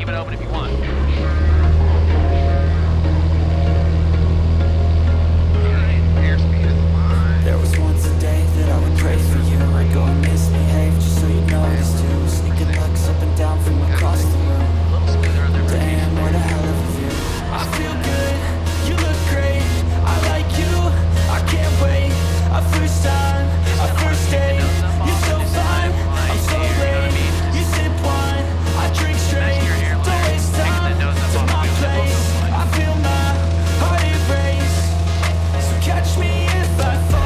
leave it open if you want. There was once a day that I would pray for you. I'd go and misbehave just so you'd notice too. Sneaking looks up and down from across the room. Damn, what a hell of a view. I feel good, you look great. I like you, I can't wait. A first time, a first date. You're so fine, I'm so late. You sip wine, I drink straight. Don't waste time to my place. I feel my heart erase. So catch me if I fall.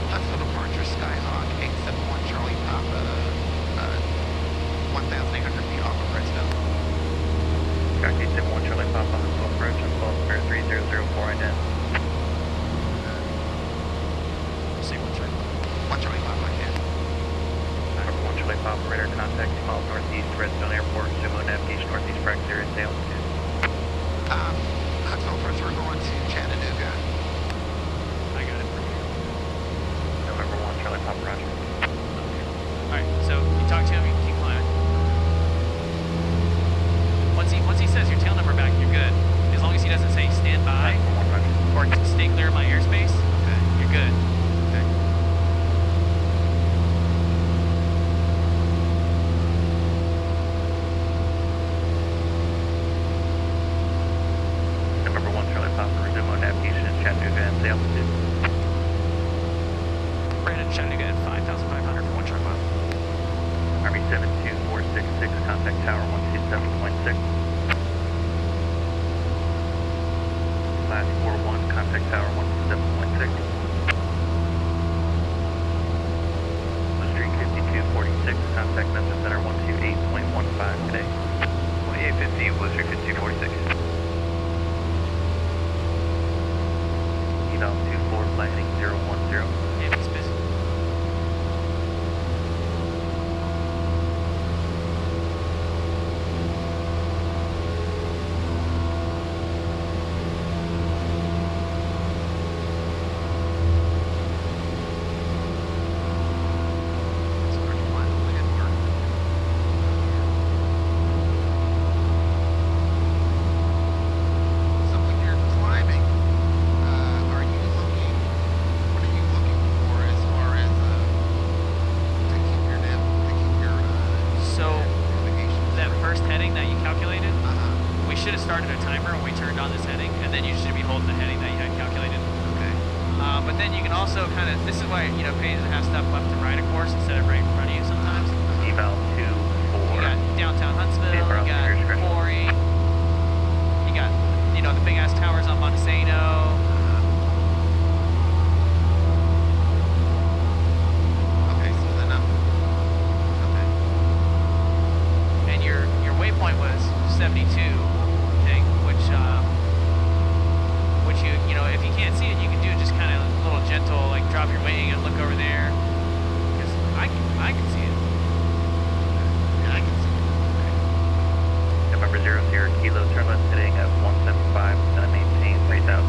Huntsville departure, Skyhawk, 871 Charlie Papa, 1,800 feet off of Redstone. Skyhawk 871 Charlie Papa, Huntsville approach, Huntsville 3004 ident. Say 1 Charlie Papa, I can. 1 Charlie Papa, radar contact, miles northeast, Redstone Airport, Sumo navigation northeast, practice area, stay altitude. Huntsville approach, we're going to Chattanooga. I got it. November 1 Charlie Papa, roger. Alright, so you talk to him, you can keep climbing. Once he says your tail number back, you're good. As long as he doesn't say stand by or stay clear of my airspace, okay, you're good. Okay. November 1 Charlie Papa, resume on navigation in Chattanooga and stay altitude. Brandon, Chattanooga at 5,500 for 1 Charlie Papa. Army 72466, contact tower 127.6. Class 41, contact tower 127.6. Street 5246, contact message center 128.15 today. 2850, Blue Street 5246. Eval 24, landing 010. Yeah, it's busy. Started a timer when we turned on this heading, and then you should be holding the heading that you had calculated. Okay. But then you can also kind of, this is why, you know, pays to have stuff left and right, of course, instead of right in front of you sometimes. Eval 24. You got downtown Huntsville, you got Quarry, you got, you know, big ass towers on Montesano. Okay, so then I'm... Okay. And your waypoint was 72, okay, which you know, if you can't see it, you can do just kind of a little gentle, like drop your wing and look over there. Because I can see it. Yeah, I can see it. November 00 Kilo turbulence heading at 175, gonna maintain 3000.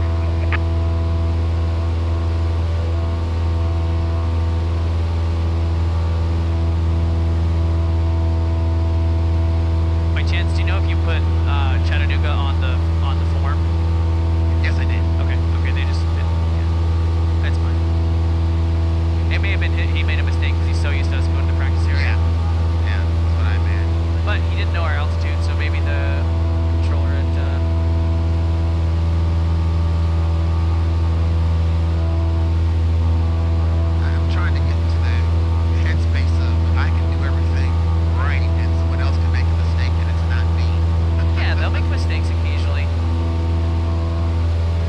By chance, do you know if you put Chattanooga on the form? Yes, I did. Okay, they just didn't, yeah. That's fine. It may have been he made a mistake because he's so used to us going to the practice area. Yeah. Yeah, that's what I meant. But he didn't know our altitude, so maybe the controller at I'm trying to get into the headspace of I can do everything right and someone else can make a mistake and it's not me. yeah, they'll make mistakes occasionally.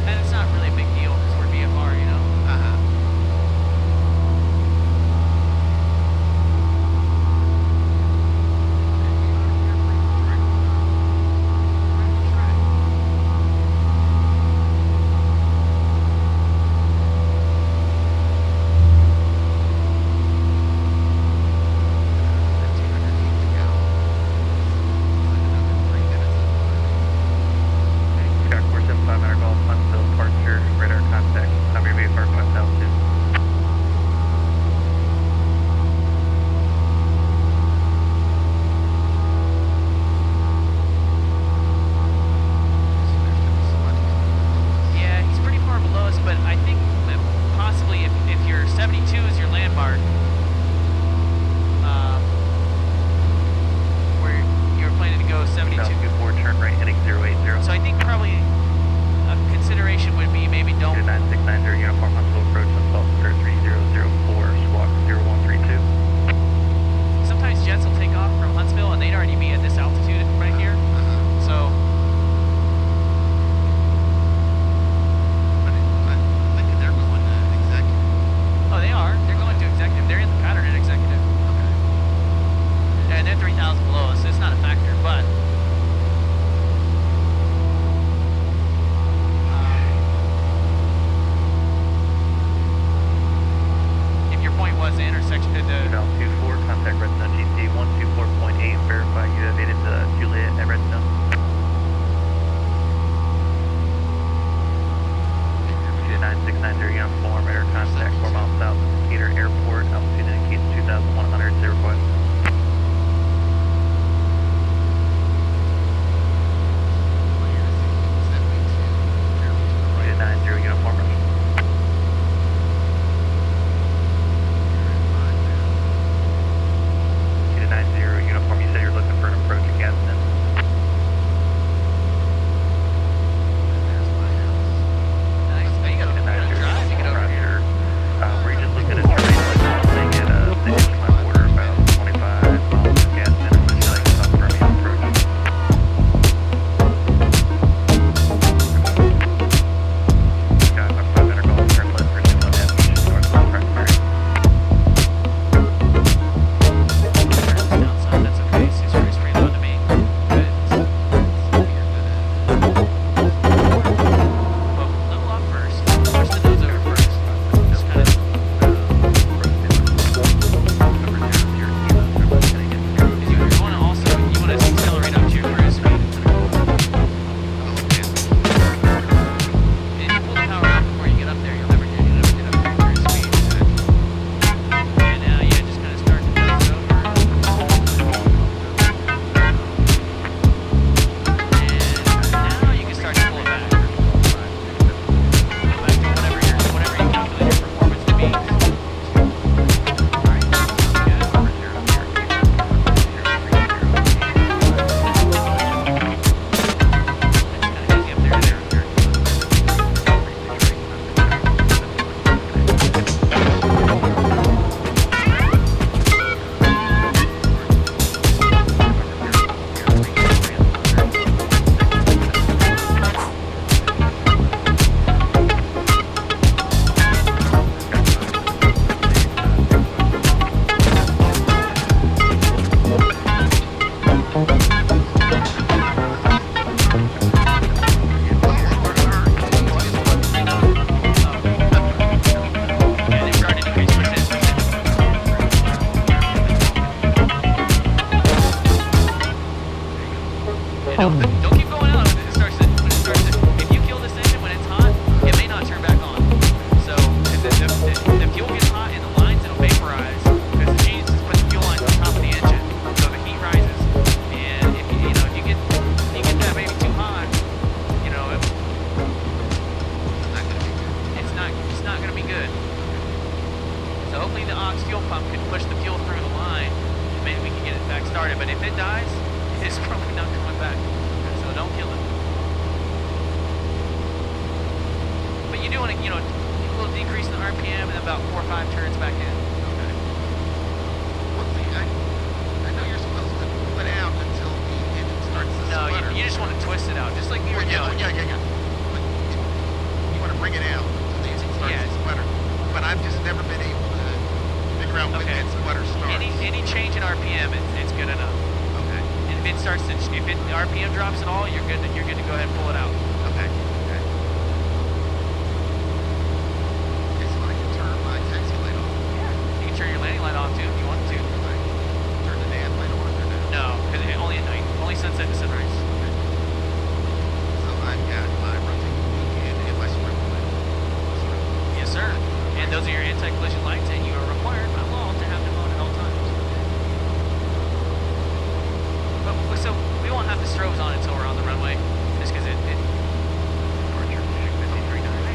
And it's not really a big deal because we're VFR, you know? Uh-huh. Track 475 Matter Golf, Huntsville, departure, radar contact, have your VFR request altitude. Yeah, he's pretty far below us, but I think that possibly if your 72 is your landmark, where you're planning to go 72. Now 24, turn right heading 080. So I think probably a consideration would be maybe don't. 9690 uniform Huntsville approach on Salt 3004, squawk 0132. Sometimes jets will take off from Huntsville and they'd already be at this altitude right here. So But I'm thinking they're going to executive. oh, they are. They're going to executive. They're in the pattern at executive. Okay. And they're 3,000 below us, so it's not a factor. But if your point was the intersection, the Email 24, contact Redstone GC 124.8, verify you have made it to Juliet at Redstone. 9690 uniform, radar contact 4 miles south of Decatur Airport, altitude indicates 2,100, zero request. Unit 90 uniform, rush. Unit 90 uniform, you said you're looking for an approach at Gadsden. nice. You gotta drive to get over here. but if it dies, it's probably not coming back. So don't kill it. But you do want to, a little decrease in the RPM and about 4 or 5 turns back in. Okay. One thing, I know you're supposed to pull it out until the engine starts to No, sputter. you just want to twist it out, just like you were doing. Yeah. But you want to bring it out until the engine starts to sputter. But I've just never been able to figure out when that sputter starts. Any change in RPM, it's good enough. Okay. And if the RPM drops at all, you're good to go ahead and pull it out. Okay. So I can turn my taxi light off. You can turn your landing light off too if you want to. Turn the nav light on or no? No, because only at night, only sunset to sunrise. So I've got my rotating weekend and my swim light. Yes, sir. And those are your anti-collision lights, and you are required by law to have them on at all times. So we won't have the strobes on until we're on the runway, just because it I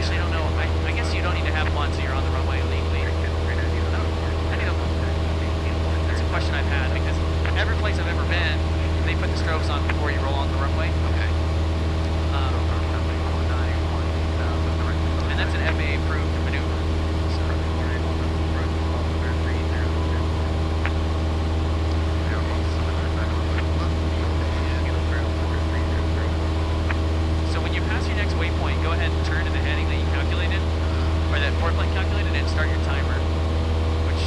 actually don't know. I guess you don't need to have them on until you're on the runway legally. That's a question I've had, because every place I've ever been, they put the strobes on before you roll on the runway. Okay. And that's an FAA approved maneuver. So when you pass your next waypoint, go ahead and turn to the heading that you calculated, or that port plane calculated, and start your timer. Which,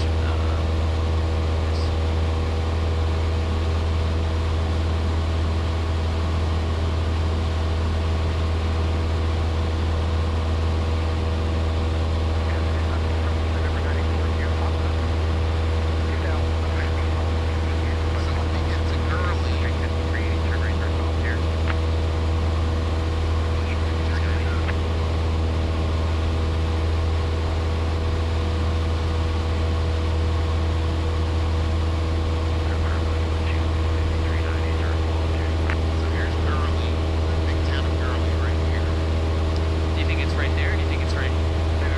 do you think it's right there, or do you think it's maybe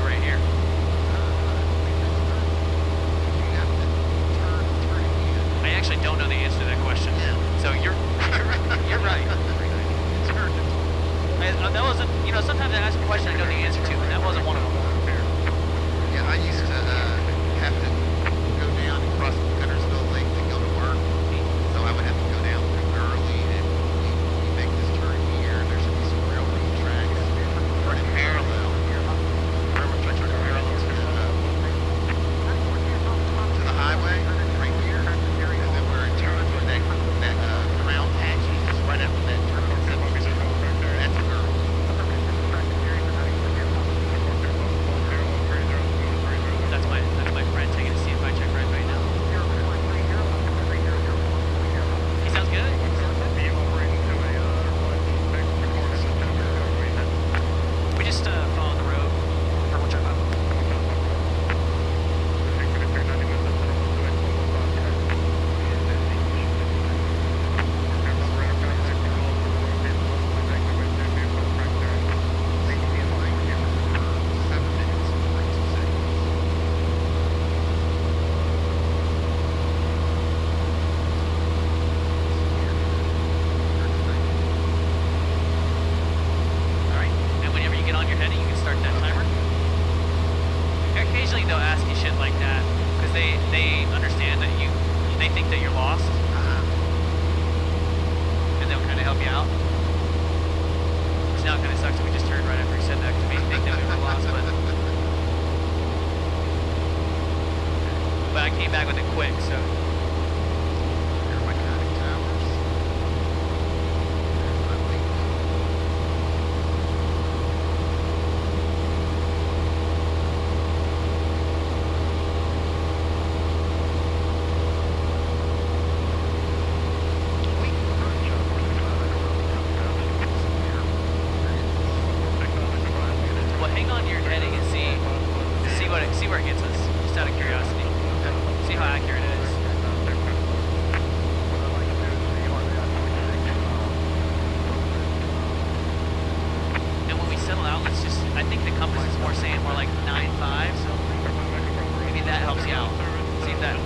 right here? I actually don't know the answer to that question. So you're right. That wasn't, sometimes I ask a question I know the answer to, and that wasn't one of them. Yeah, I used to have to go down and cross Guntersville Lake to go to work. So I would have to go down through Gurley, and we make this turn here. There should be some railroad tracks running parallel. Railroad tracks running parallel to the highway right here. And then where it turns where that ground patch is just right after that turn on 72. That's Gurley. That's my friend taking a CFI check right now. He sounds good. We just follow the road for whichever. Alright, and whenever you get on your heading, you can start that timer. Occasionally they'll ask you shit like that, because they understand that they think that you're lost, and they'll kind of help you out. Which now kind of sucks that we just turned right after he said that, because we think that we were lost, but I came back with it quick, so. Here are my conning towers. There's my link. Well, hang on to your heading and see where it gets us, just out of curiosity. See how accurate it is. And when we settle out, I think the compass is more saying more like 9.5, so maybe that helps you out. See if that.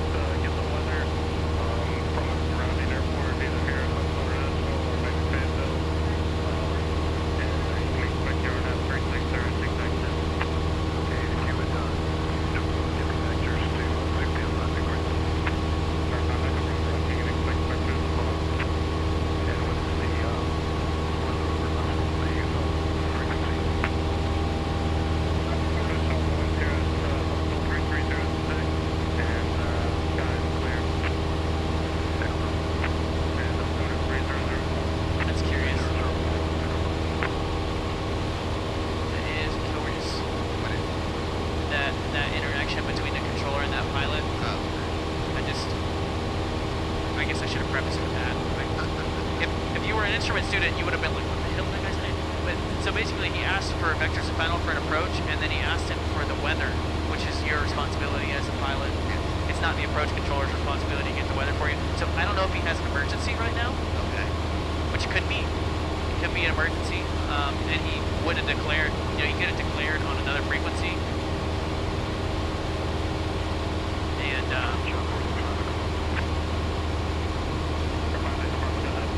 basically he asked for vectors of final for an approach, and then he asked him for the weather, which is your responsibility as a pilot. It's not the approach controller's responsibility to get the weather for you. So I don't know if he has an emergency right now, Okay. which could be. It could be an emergency, and he would have declared, you know, he could have declared on another frequency. And,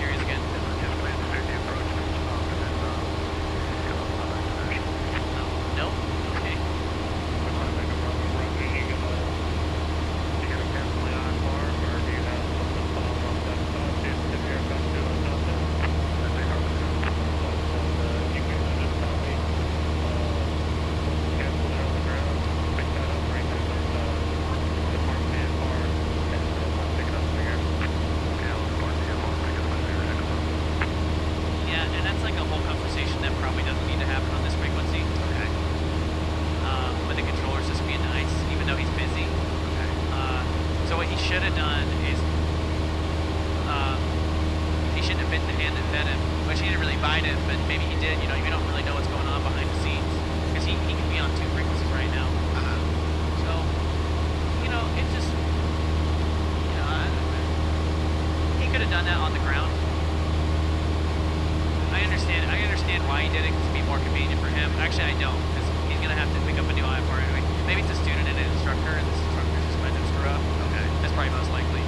here he is again. No? Okay. Yeah, and that's like a whole conversation that probably doesn't need to happen on this frequency. Okay. With the controller's just being nice, even though he's busy. Okay. So what he should have done is, he shouldn't have bitten the hand that fed him, which he didn't really bite him, but maybe he did. You know, you don't really know what's going on behind the scenes, because he could be on 2 frequencies right now. Uh-huh. So, you know, it just, you know, he could have done that on the ground. I understand why he did it, because it'd be more convenient for him. Actually, I don't, because he's going to have to pick up a new IFR anyway. Maybe it's a student and an instructor, and this instructor just went to screw up. Okay. That's probably most likely.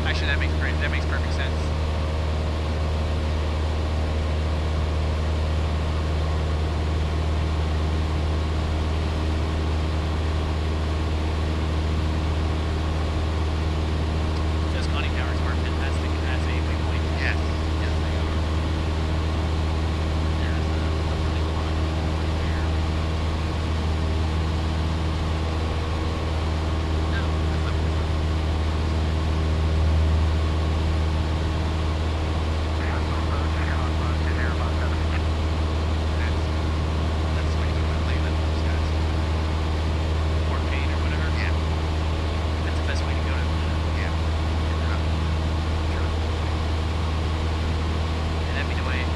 Actually, that makes perfect sense. Those conning towers are fantastic as a waypoint. Yes. Yes, they are. There's really cool there. No, that's not good. That's the way you want to leave it, those guys. Or pain or whatever. Yeah. That's the best way to go to. Yeah. Sure. And that'd be the way. It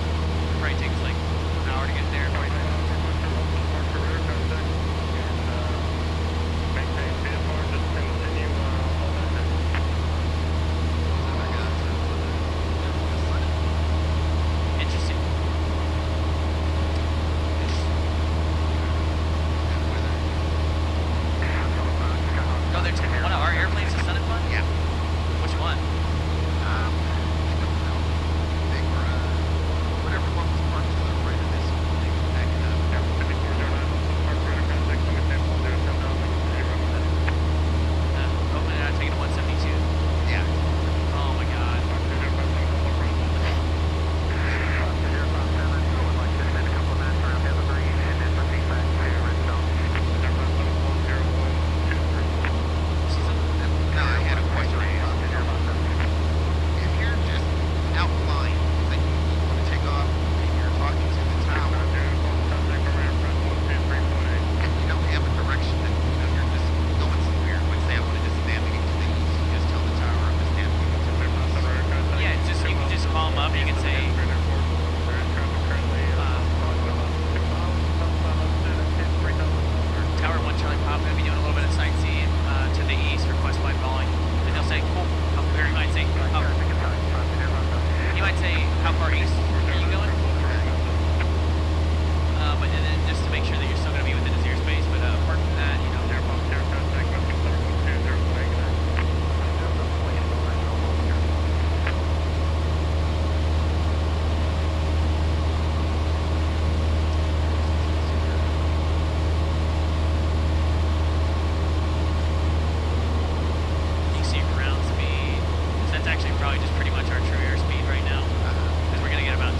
probably takes like an hour to get there. Interesting. Oh, they're taking one of our airplanes to Sun and Fun? Yeah. Which one? I don't know. They were, whatever one was parked to the right of this one, they were backing up. Oh, they're not taking a 172? Yeah. Oh my god. No, I had a question. If you're just out flying, like you want to take off and you're talking to the tower, and you don't have a direction that, you know, you're just going somewhere. Like say I want to just navigate to the east, you just tell the tower I'm just navigating to the east. Yeah, just you can just call them up. You can say, Tower 1 Charlie Pop, going to be doing a little bit of sightseeing to the east, request flight following. And he'll say, cool. Or he might say, how far east are you going? But and then just to make sure that you're still going to be within his airspace. But apart from that, you know. You can see ground speed. So that's actually probably just pretty much our true airspeed right now. Because we're going to get about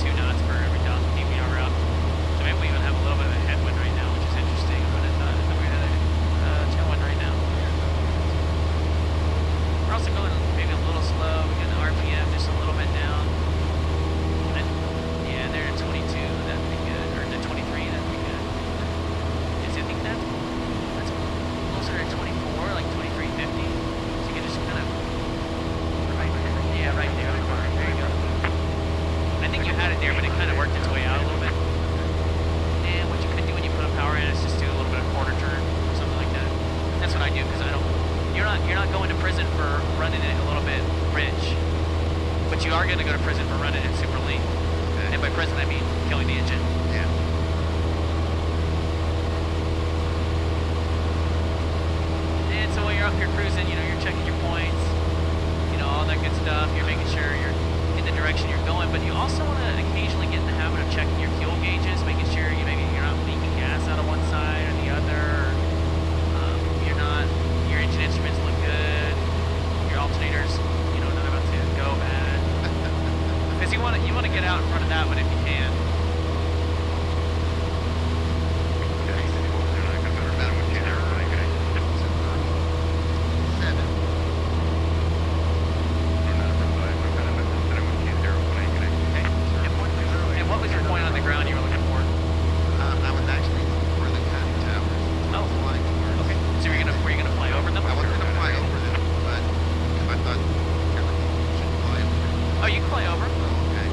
had it there, but it kind of worked its way out a little bit. And what you could do when you put a power in is just do a little bit of quarter turn or something like that. That's what I do because I don't. You're not going to prison for running it a little bit rich, but you are going to go to prison for running it super lean. Okay. And by prison I mean killing the engine. Yeah. And so while you're up here cruising, you know, you're checking your points, you know, all that good stuff. You're making sure you're in the direction you're going, but you also want to occasionally get in the habit of checking your fuel gauges, making sure you're not leaking gas out of one side or the other. Your engine instruments look good. Your alternators, you know, not about to go bad. Because you want to get out in front of that one if you can. And what was your point on the ground you were looking for? I was actually looking for the county towers. Oh. Flying towards. Okay. So were you gonna fly over them? I wasn't going to fly over them, but because I thought everything should fly over them. Oh, you can fly over. Okay.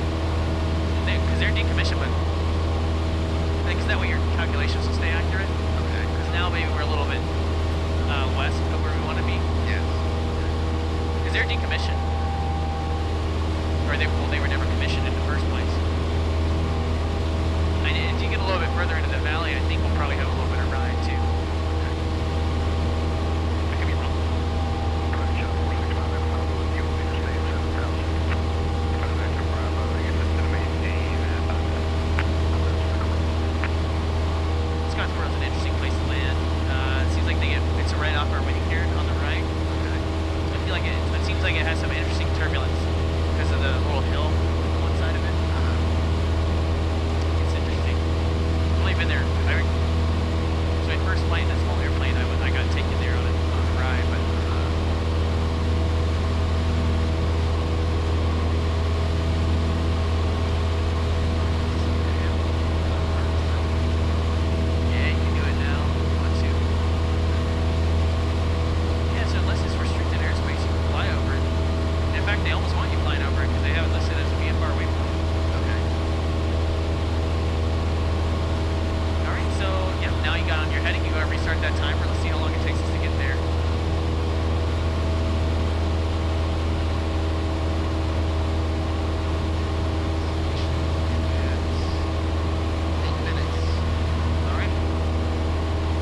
Because they're decommissioned, but I think is that way your calculations will stay accurate? Okay. Because now maybe we're a little bit west of where we want to be. Yes. Because they're decommissioned. Or they were never commissioned in the first place. And if you get a little bit further into the valley, I think we'll probably have a little bit of ride too. I could be wrong. Scottsboro's an interesting place to land. It seems like it's right off our wing here on the right. I feel like it seems like it has some interesting turbulence because of the little hill on one side of it. It's interesting. I've only been there. So my first flight in a small airplane, I got taken there on a ride, but yeah, you can do it now. Want to? Yeah, so unless it's restricted airspace, you can fly over it. And in fact, they almost want you flying over it because they have it listed as a VFR waypoint. Okay. All right, so yeah, now you got on your heading. You gotta restart that timer. Let's see how long it takes us to get there. All right.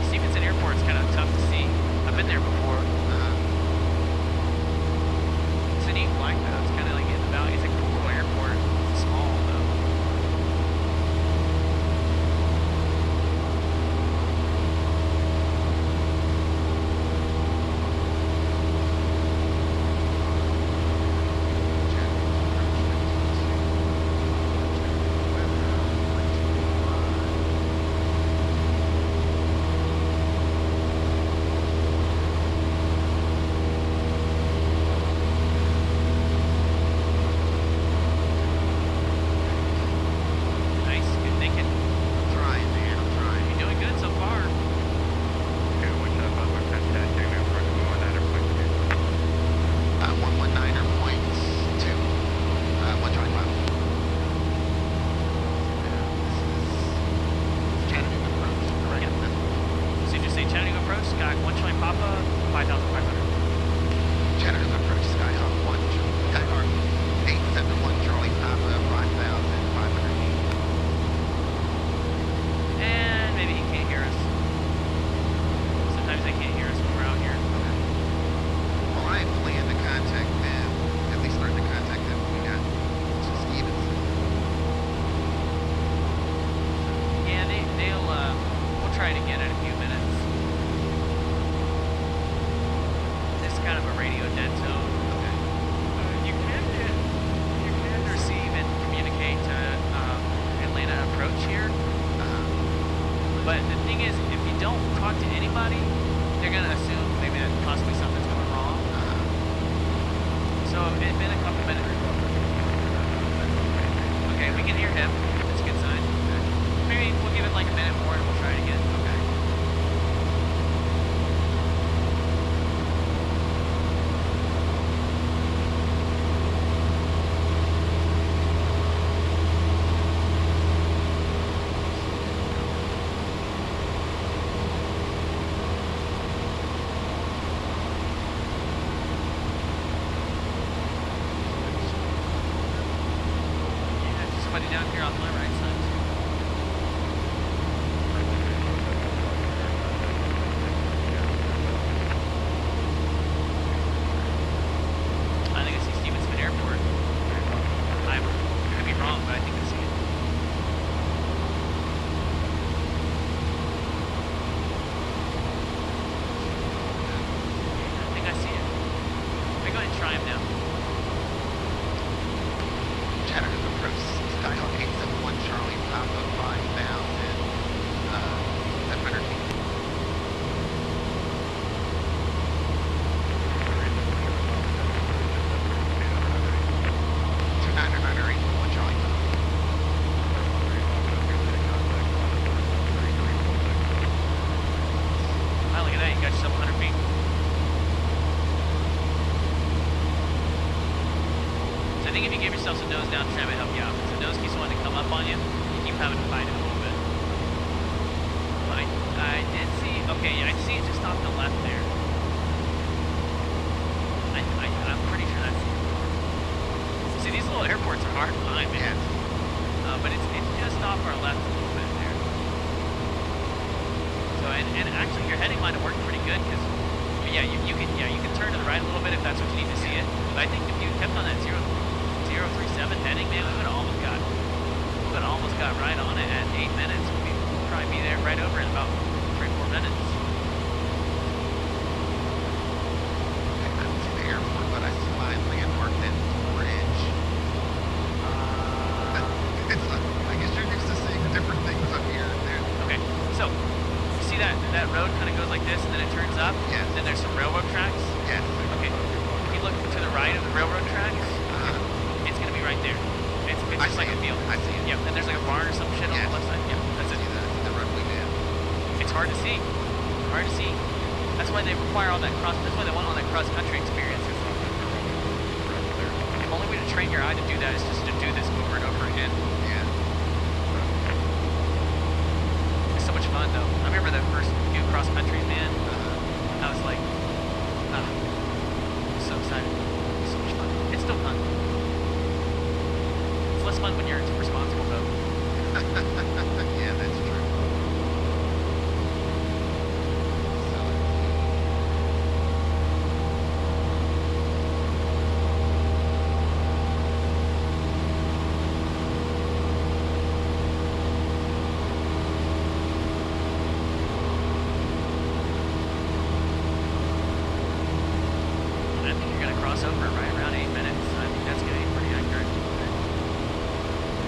Stevenson Airport's kind of tough to see. I've been there before. It's a neat flight though. It's kind of like in the valley. It's a cool airport. It's small though. Nice, good thinking. Trying, man. I'm trying. You're doing good so far. Uh, 119.2. 125. Chattanooga approach. Correct. Yep. So you just say Chattanooga approach, Sky 1 Charlie Papa, 5,500. Chattanooga approach Skyhawk 1. Skyhawk 871 Charlie Papa 5,500 feet. And maybe he can't hear us. Sometimes they can't hear us when we're out here. Well, I plan to contact them, at least start to contact them when we got to Stevenson. Yeah, we'll try it again in a few minutes. This is kind of a radio dead zone. Okay. You can receive and communicate to Atlanta approach here. But the thing is, if you don't talk to anybody, they're gonna assume maybe that possibly something's going wrong. So it's been a couple minutes. Okay, we can hear him. That's a good sign. Maybe we'll give it like a minute more and we'll try it again. Okay. somebody down here on my right side. I think I see Stevenson Airport. I could be wrong, but I think I see it. I think I see it. Let me go ahead and try him now. Chattanooga approach Skyhawk 871 Charlie, Papa 5000, 700 feet. Wow, look at that, you got yourself 100 feet. So I think if you give yourself some nose down, try to help you out. Because the nose keeps wanting to come up on you, you keep having to fight it a little bit. But I did see, okay, yeah, I see it just off the left there. I'm pretty sure that's it. See, these little airports are hard to find, man. But it's just off our left a little bit there. So, and actually your heading might have worked pretty good, because, yeah, you can turn to the right a little bit if that's what you need to see it. But I think if you kept on that 037 heading, man, we would have almost got right on it at 8 minutes. We'd probably be there right over in about 3-4 minutes. I don't see the airport, but I see my landmark, that bridge. It's I guess you're used to seeing different things up here and there. Okay, so you see that road kind of goes like this and then it turns up? Yes. And then there's some railroad tracks? Yes. Okay, if you look to the right of the railroad tracks, it's going to be right there. It's just like a field. I see it. Yeah, and there's like a barn or some shit on the left side. Yeah, that's it. The roadway down. It's hard to see. Hard to see. That's why they require all that that's why they want all that cross-country experience. The only way to train your eye to do that is just to do this over and over again. Yeah. It's so much fun, though. I remember that first few cross-countries, man. I was like, so excited. It's so much fun. It's still fun. It's less fun when you're responsible, though. Yeah, that's true. I think you're going to cross over right around 8 minutes. I think that's going to be pretty accurate.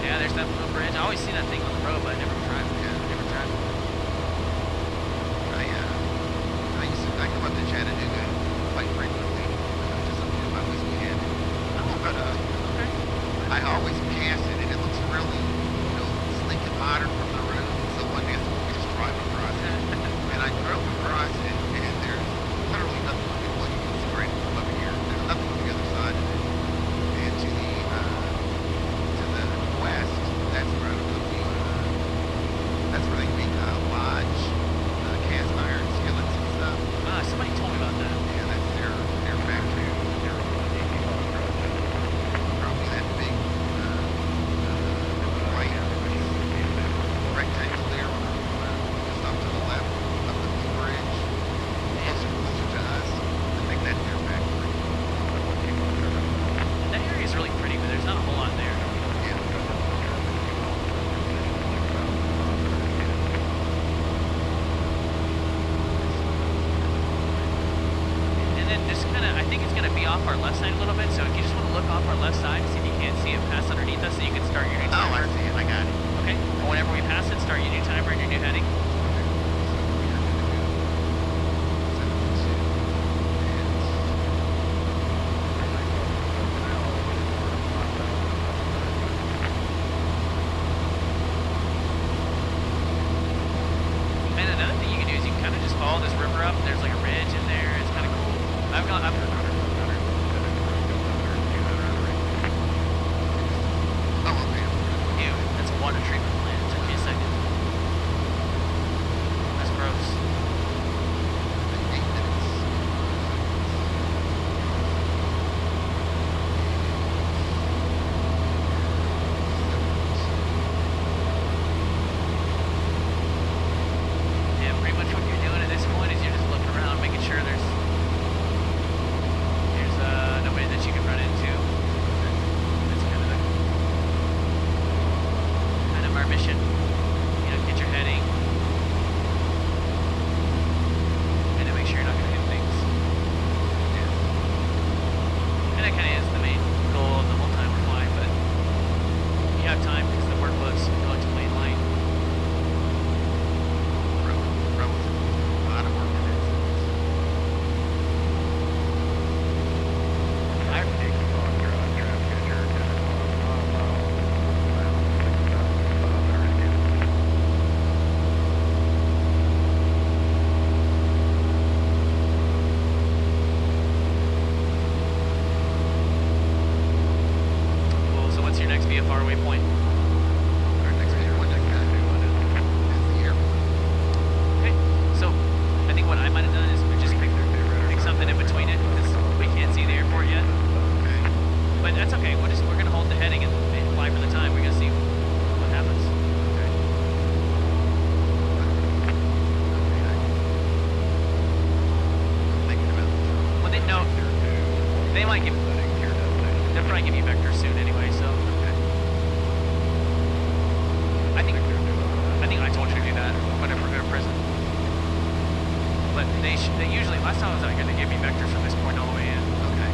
Yeah, there's that little bridge. I always see that thing on the road, but I never tried it. Yeah, never tried it. I come up to Chattanooga quite frequently, just up to my whiskey head. But Okay. I always pass it, and it looks really, sleek and modern from the road. So one day I thought we just drive across it, and I drove across it, and there's literally nothing to do. Well, you can see right from up here. There's nothing on the other side of it, and to the west, that's where that's where they make lodge, cast iron skillets and stuff. Somebody told me about that. Yeah, that's their factory. Probably that big white rectangle there, just off to the left, up the Blue Bridge, closer to us. I think that's their factory. That area is really pretty, but there's not a whole lot there. Yeah. And then just kind of, I think it's going to be off our left side a little bit, so if you just want to look off our left side, see if you can't see it pass underneath us, so you can start your new Oh, timer. I see it. I got it. Okay? And whenever we pass it, start your new timer and your new heading. And another thing you can do is you can kind of just follow this river up, and there's like a ridge in there. It's kind of cool. I've might give, they'll probably give you vectors soon anyway, so. I think I told you to do that whenever we go to prison. But they usually, last time I was out here, they gave me vectors from this point all the way in. Okay.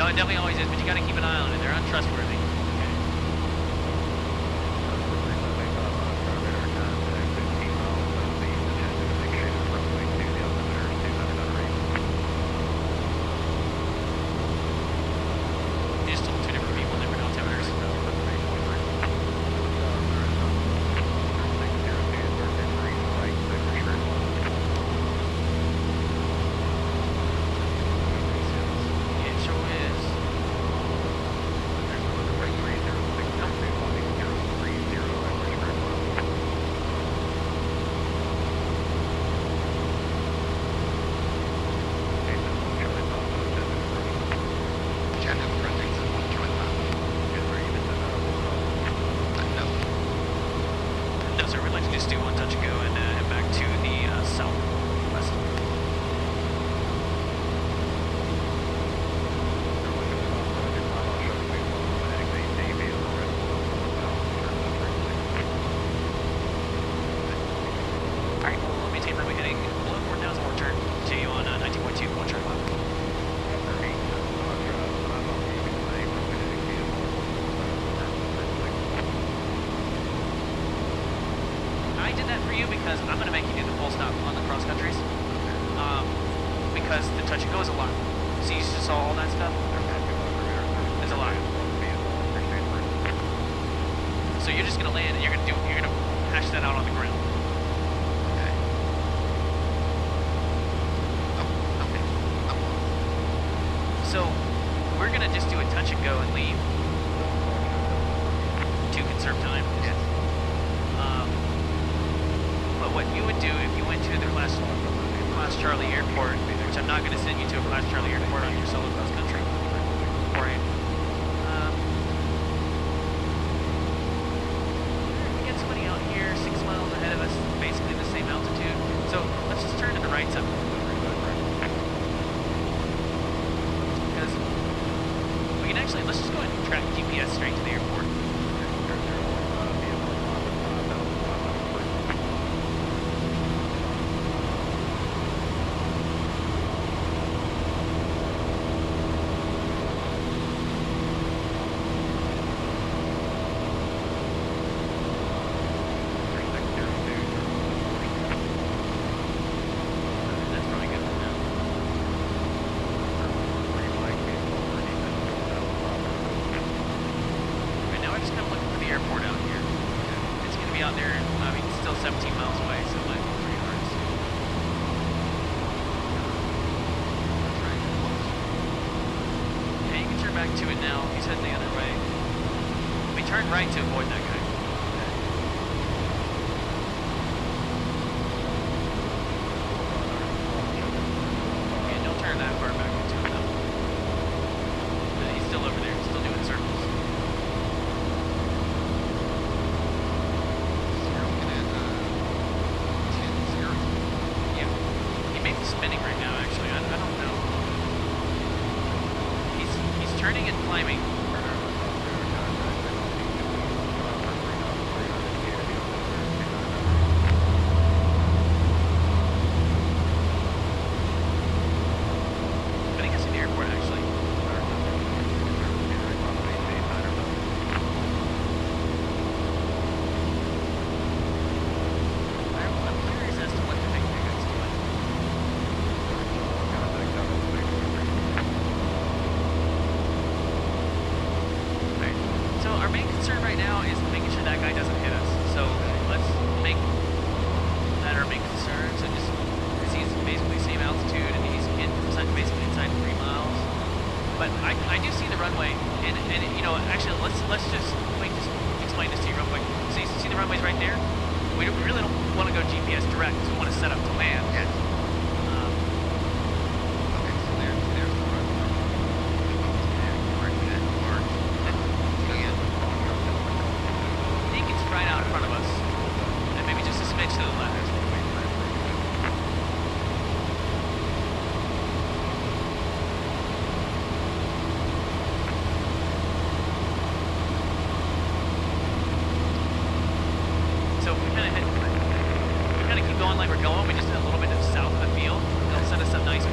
Definitely always is, but you gotta keep an eye on it. They're untrustworthy. You just told two different people, different altimeters. It sure is. Chattanooga precinct 125. No, sir. We'd like to just do one touch and go and head back to the southwest. All right. Well, maintain runway heading below 4,000. We'll return to you on 19.2. One turn left. I did that for you because I'm going to make you do the full stop on the cross countries. Because the touch and go is a lot. So you just saw all that stuff? It's a lot. So you're just going to land and you're going to hash that out on the ground. Okay. Oh, okay. So we're going to just do a touch and go and leave to conserve time. Yes. But what you would do if you went to the Class Charlie Airport, which I'm not going to send you to a Class Charlie Airport on your solo cross country, or we got somebody out here 6 miles ahead of us, basically the same altitude. So let's just turn to the right some. airport out here. It's going to be out there, I mean, it's still 17 miles away, so like 3 hours. Yeah, you can turn back to it now. He's heading the other way. We turned right to avoid that guy. Yeah, don't turn that far back into it though. He's still over there, still doing circles. Yeah, he may be spinning right now. Actually, I don't know. He's turning and climbing. I think it's in the airport actually. I'm curious as to what the heck that guy's doing. Right. So our main concern right now is making sure that guy doesn't hit us. So let's make that our main concern. So just because he's basically same altitude and he's basically inside 3 miles. But I do see the runway, and you know, actually let's just explain this to you real quick. So you see the runway's right there. We really don't want to go GPS direct because we want to set up to land. Yes. Okay, so there's the runway. Mark that mark. And I think it's right out in front of us, and maybe just a smidge to the left. So if we kind of keep going like we're going, we just hit a little bit south of the field. It'll set us up nice for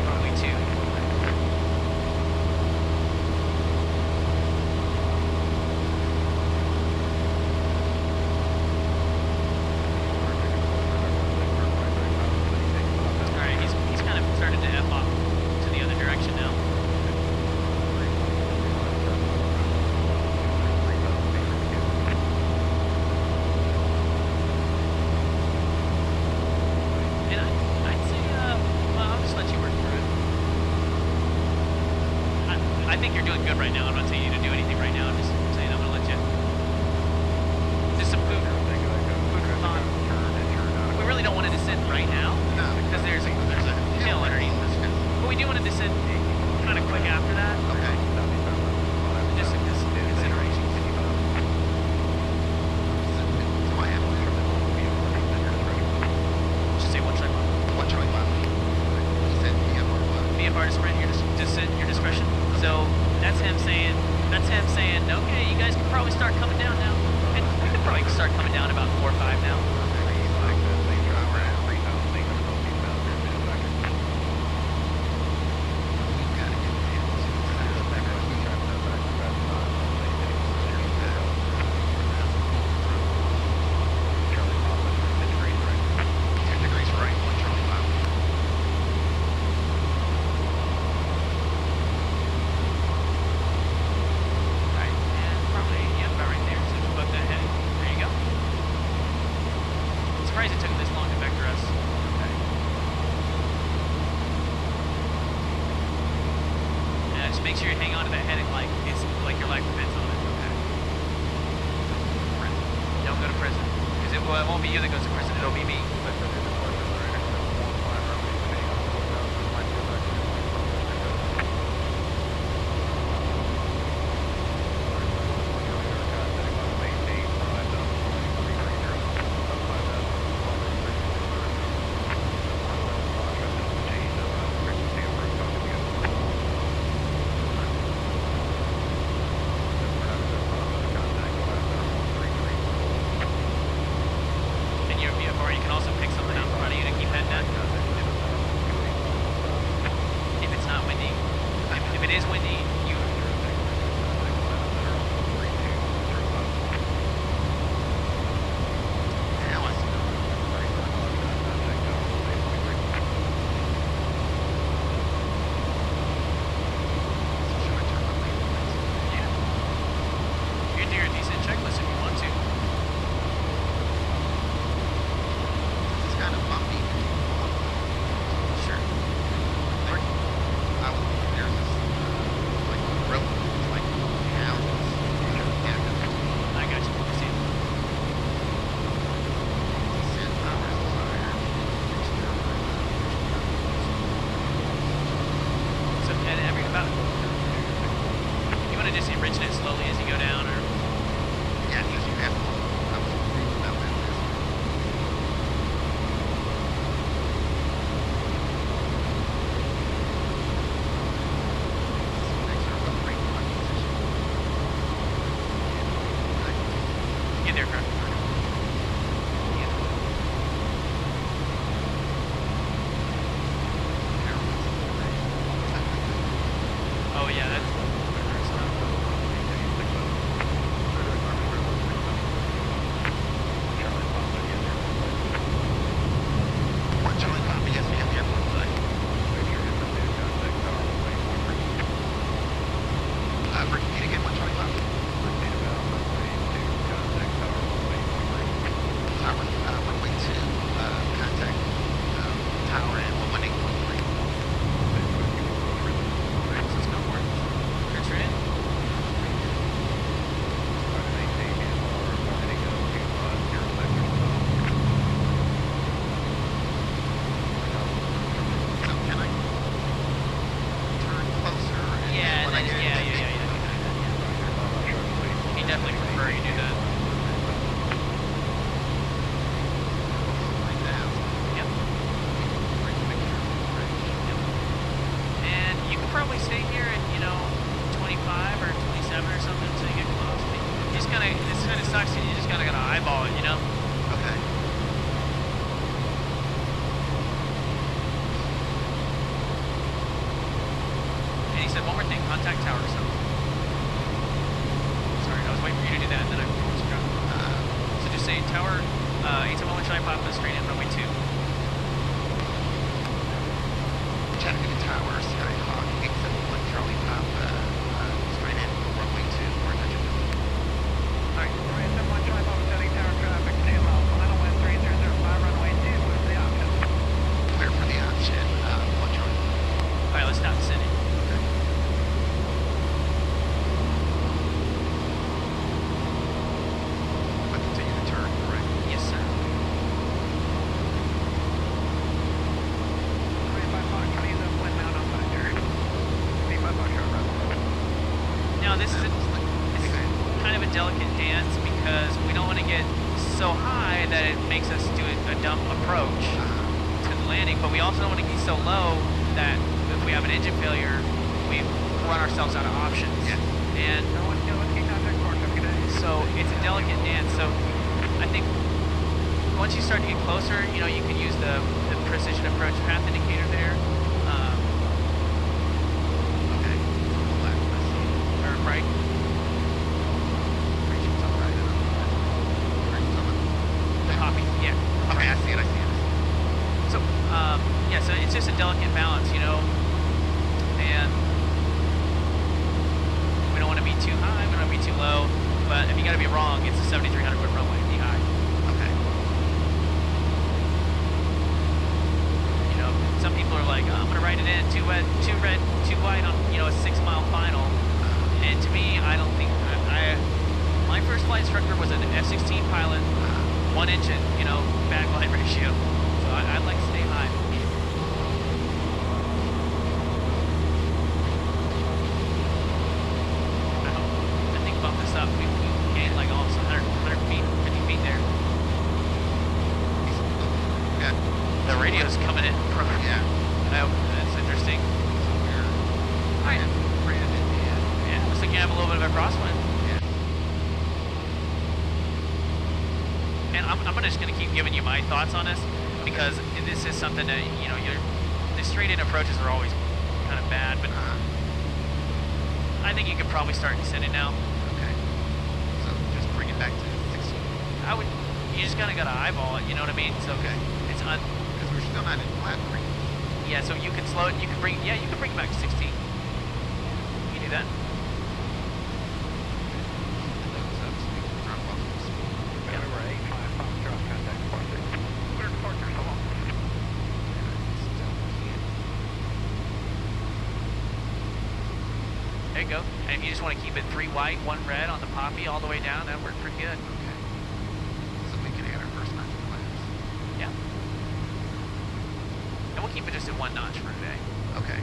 runway 2. All right, he's kind of started to F off to the other direction now. And I'd say, well, I'll just let you work through it. I think you're doing good right now. I'm not saying you to do anything right now. I'm just saying I'm going to let you. Just some food for thought. We really don't want to descend right now no, because there's a hill underneath us. But we do want to descend kind of quick after that. okay. Just some considerations. So I have Just say one track. one Charlie Left. He said VFR what? VFR to sprint your discretion. So that's him saying, okay, you guys can probably start coming down now. And we could probably start coming down about 4 or 5 now. Right, and probably, yeah, about right there. So just above that heading. There you go. I'm surprised it took this long to vector us. Yeah, just make sure you hang on to that heading like it's like your life depends on it. Don't go to prison. Because it won't be you that goes to prison, it'll be me. And your VFR, you can also you bridging it slowly as you go down, or? Yeah, because you have to. I was reading about that last night. Next are about brake lock position. Get there, correct? Oh yeah, that's. One Charlie Papa, yes, we have the airport flag. Repeat again, one Charlie Papa. Runway 2, contact tower and 118.3. Alright, so let's go for it. Chris, you're in? So can I turn closer? And Yeah, when I get yeah. in, He definitely prefer you do that. slide down. Yep. Bring the picture of the bridge. And you can probably stay here at, 25 or 27 or something until you get close. You just gotta, this kind of sucks, you just gotta eyeball it, Okay. And he said one more thing, contact tower or something. Sorry, I was waiting for you to do that, and then I almost forgot. So just say tower, 871 Charlie Papa, straight in, runway 2. Chattanooga Tower, Skyhawk, 871 Charlie Papa, straight in, runway 2, or attention. Alright, Clear for the option, 1 Charlie. alright, let's stop descending. Okay. But continue to turn, correct? Yes, sir. Now this is kind of a delicate dance because we don't want to get so high that it makes us do a dump approach to the landing, but we also don't want to get so low that if we have an engine failure, we run ourselves out of options. Yeah. And so it's a delicate dance. So I think once you start to get closer, you can use the precision approach path indicator there. Okay. Left, I see. Or right. Braces on right and braces on The poppy, yeah. Okay, I see it. So, yeah, so it's just a delicate balance, and we don't want to be too high, we don't want to be too low, but if you got to be wrong, it's a 7,300 foot runway, be high. Okay. Some people are like, oh, I'm going to write it in, too red, too white on, a 6 mile final, and to me, I don't think, my first flight instructor was an F-16 pilot, 1 engine, bag line ratio, so I'd like to stay high. I think bump this up, we gained like almost 100 feet, 50 feet there. Yeah. The radio's coming in from, Yeah. that's interesting. Alright. Brandon, Yeah, looks like you have a little bit of a crosswind. yeah. And I'm just going to keep giving you my thoughts on this because this is something that, the straight in approaches are always kind of bad, but I think you could probably start descending now. Okay. So just bring it back to 16. You just kind of got to eyeball it, you know what I mean? So Okay. it's Because we're still not in flat, right? yeah, so you can slow it, you can bring it back to 16. You can do that. There you go. And if you just want to keep it 3 white, 1 red on the poppy all the way down, that worked pretty good. Okay. So we can add our first notch of flaps. Yeah. And we'll keep it just at 1 notch for today. Okay.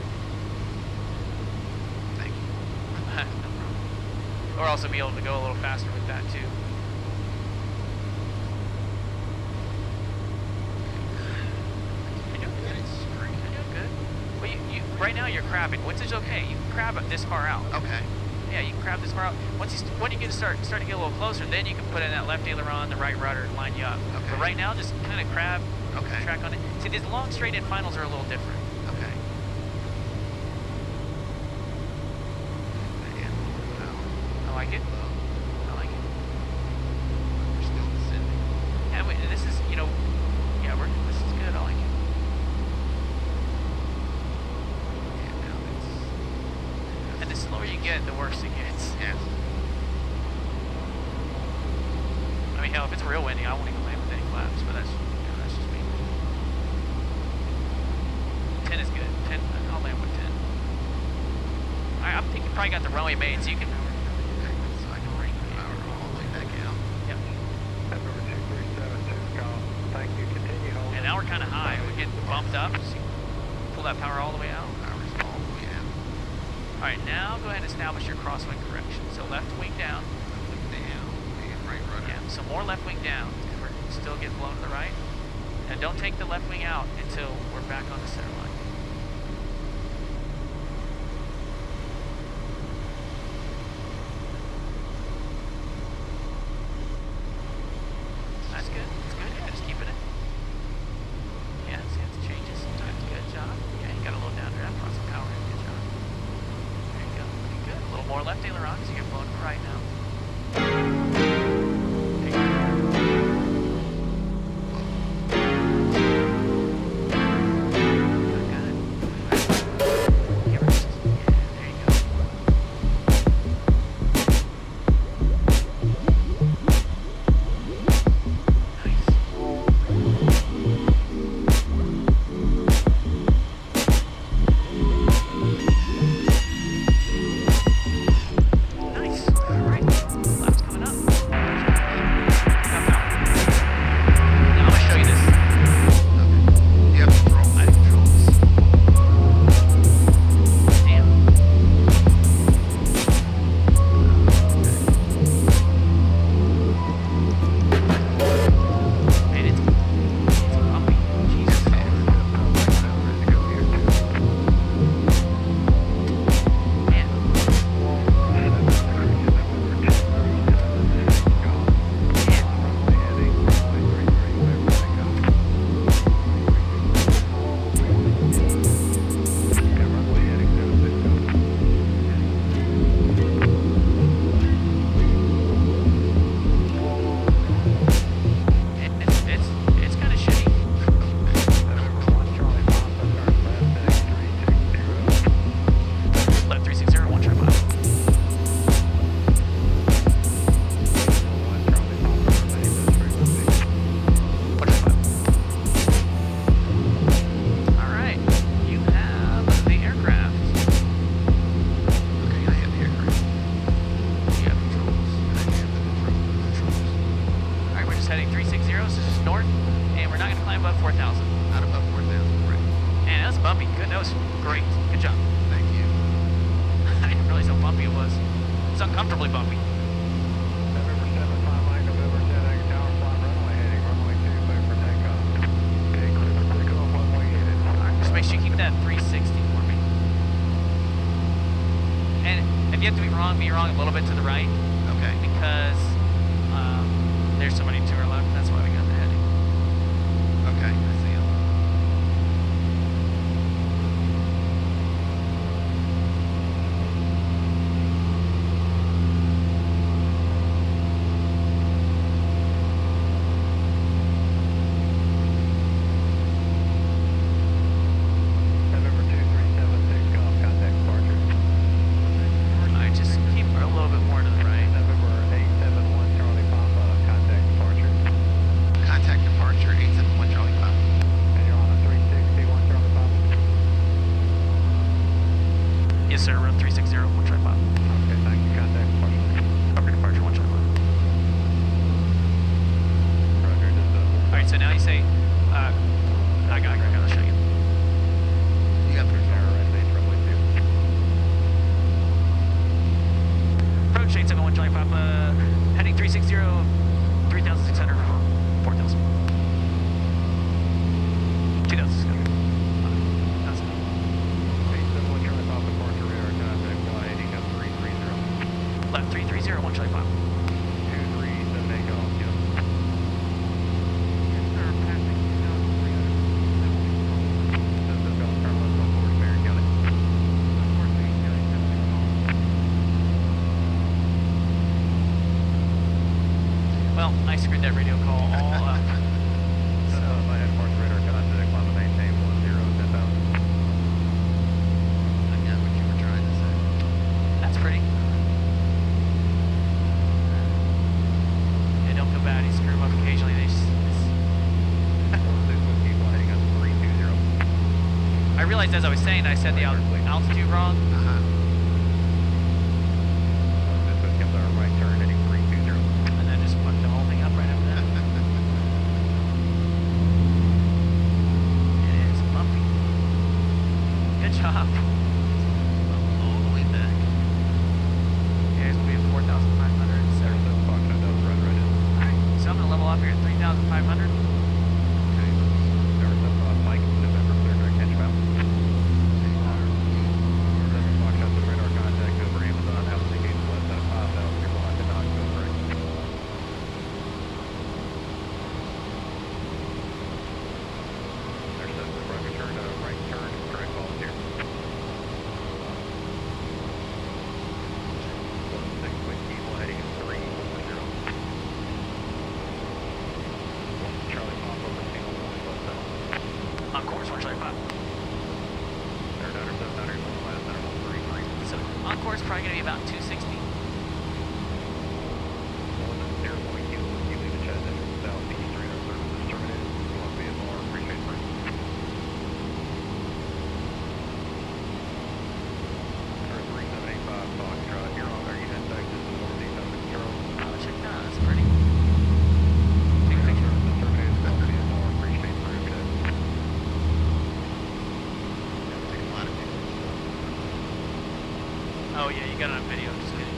Thank you. No problem. or also be able to go a little faster with that too. You're doing good. You're doing good. Well, you right now you're crabbing, which is okay. You can crab this far out. Okay. Yeah, you can crab this far out. When you get start to get a little closer, then you can put in that left aileron, the right rudder, and line you up. Okay. But right now, just kind of crab, Okay. track on it. See, these long straight-in finals are a little different. Okay. And I like it. I like it. we're still descending. And this is, yeah, this is good. I like it. And now it's... And the slower you get, the worse it gets. Yes. I mean, hell, if it's real windy, I won't even land with any flaps, but that's just me. 10 is good. 10, I'll land with 10. I think you probably got the runway made, so you can... So I can bring the power all the way back out. Yep. Number 2372, call. Thank you. Continue holding. And now we're kind of high. We're getting bumped up. So you pull that power all the way out. Power's all the way out. All right, now go ahead and establish your crosswind correction. So left wing down. Look down. And right rudder. Yeah, some more left wing down. We're still getting blown to the right. And don't take the left wing out until we're back on the center line. That's good. That's good. Yeah, just keeping it. Yeah, see, it changes sometimes. Good job. Yeah, you got a little downdraft. Brought some power in. Good job. There you go. Looking good. A little more left aileron because you get blown to the right now. There you go. Good. Give her just, yeah, there you go. Nice. All right. Left's coming up. Now I'm gonna show you this. Okay. Yep, control. I control this. Damn. Man, it's bumpy. Jesus. Man. It's kind of shitty. Left 360, one trim out. One trim out. All right, you have the aircraft. Okay, I have the aircraft. You have controls. I have the controls. All right, we're just heading 360, so this is north, and we're not going to climb above 4,000. Not above 4,000. Right. Man, that was bumpy. Good, that was great. Good job. Thank you. I didn't realize how bumpy it was. It's uncomfortably bumpy. November 75 Mike, November 10 Egg Tower, fly runway heading, runway 2, clear for takeoff. Okay, clear for takeoff, runway headed. All right, just make sure you keep that 360 for me. And if you have to be wrong a little bit to the right, Okay. because there's somebody to our left. That's why we got the heading. Okay, I see him. November 2376, call, contact departure. All right, just keep her a little bit more to the right. November 871, Charlie Papa, contact departure. 71 Charlie Papa, heading 360, 3,600, 4,000. 2,600. That's it. 871 Charlie Papa, departure radar contact, fly heading up 330. Left 330, 1 Charlie Papa. 2378 golf, yep. Well, I screwed that radio call all up. So, My headquarters radar contact, climb and maintain 10, 10,000. I got what you were trying to say. that's pretty. Yeah, don't feel bad. You screw them up occasionally. They just, I realized as I was saying, I said the altitude wrong. Uh-huh. This one comes our right turn heading 320. And then just fucked the whole thing up right after that. It is bumpy. Good job. All the way back. Yeah, it's gonna be at 4,500. So, alright, so I'm gonna level up here at 3,500. Mike, November, clear direct catch valve. 7 Foxtrot, the radar contact over Amazon, altitude less than 5,000, you're going to Knoxville, correct? There's the front turn, right turn, correct volunteer. 6 wind keyhole heading at 340. Charlie Papa, over channel 1, less than. On course, 1 Charlie 5. Third under 700, last center 133. So, on course, probably gonna be about 260. 0.2, you leave the Chattanooga southeast, radar services terminated. You want VFR, appreciate it. For 3785 Foxtrot, you're on there, you head back to the northeast under control. Oh, check that out. That's pretty. Take a Radar picture. services terminated, call VFR, appreciate it. Take a lot of pictures. Oh, yeah, you got it on video. Just kidding.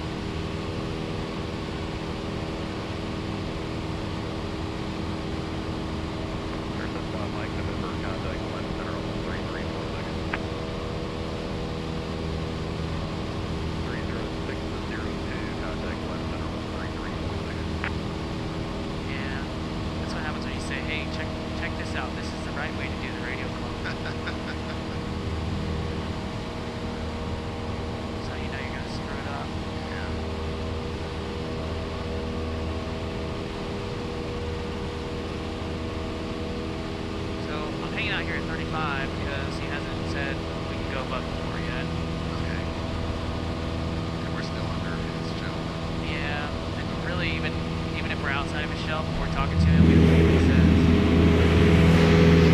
There's a 5 Mike, November, contact, left center on 133, 4 seconds. 30602, contact, left center on 133, 4 seconds. Yeah. That's what happens when you say, hey, check this out. This is the right way to do the radio call. So you know you're gonna screw it up. Yeah. So I'm hanging out here at 35 because he hasn't said we can go above 4 yet. Okay. And we're still under his shelf. Yeah, and really even if we're outside of his shelf, if we're talking to him, we don't know what he says.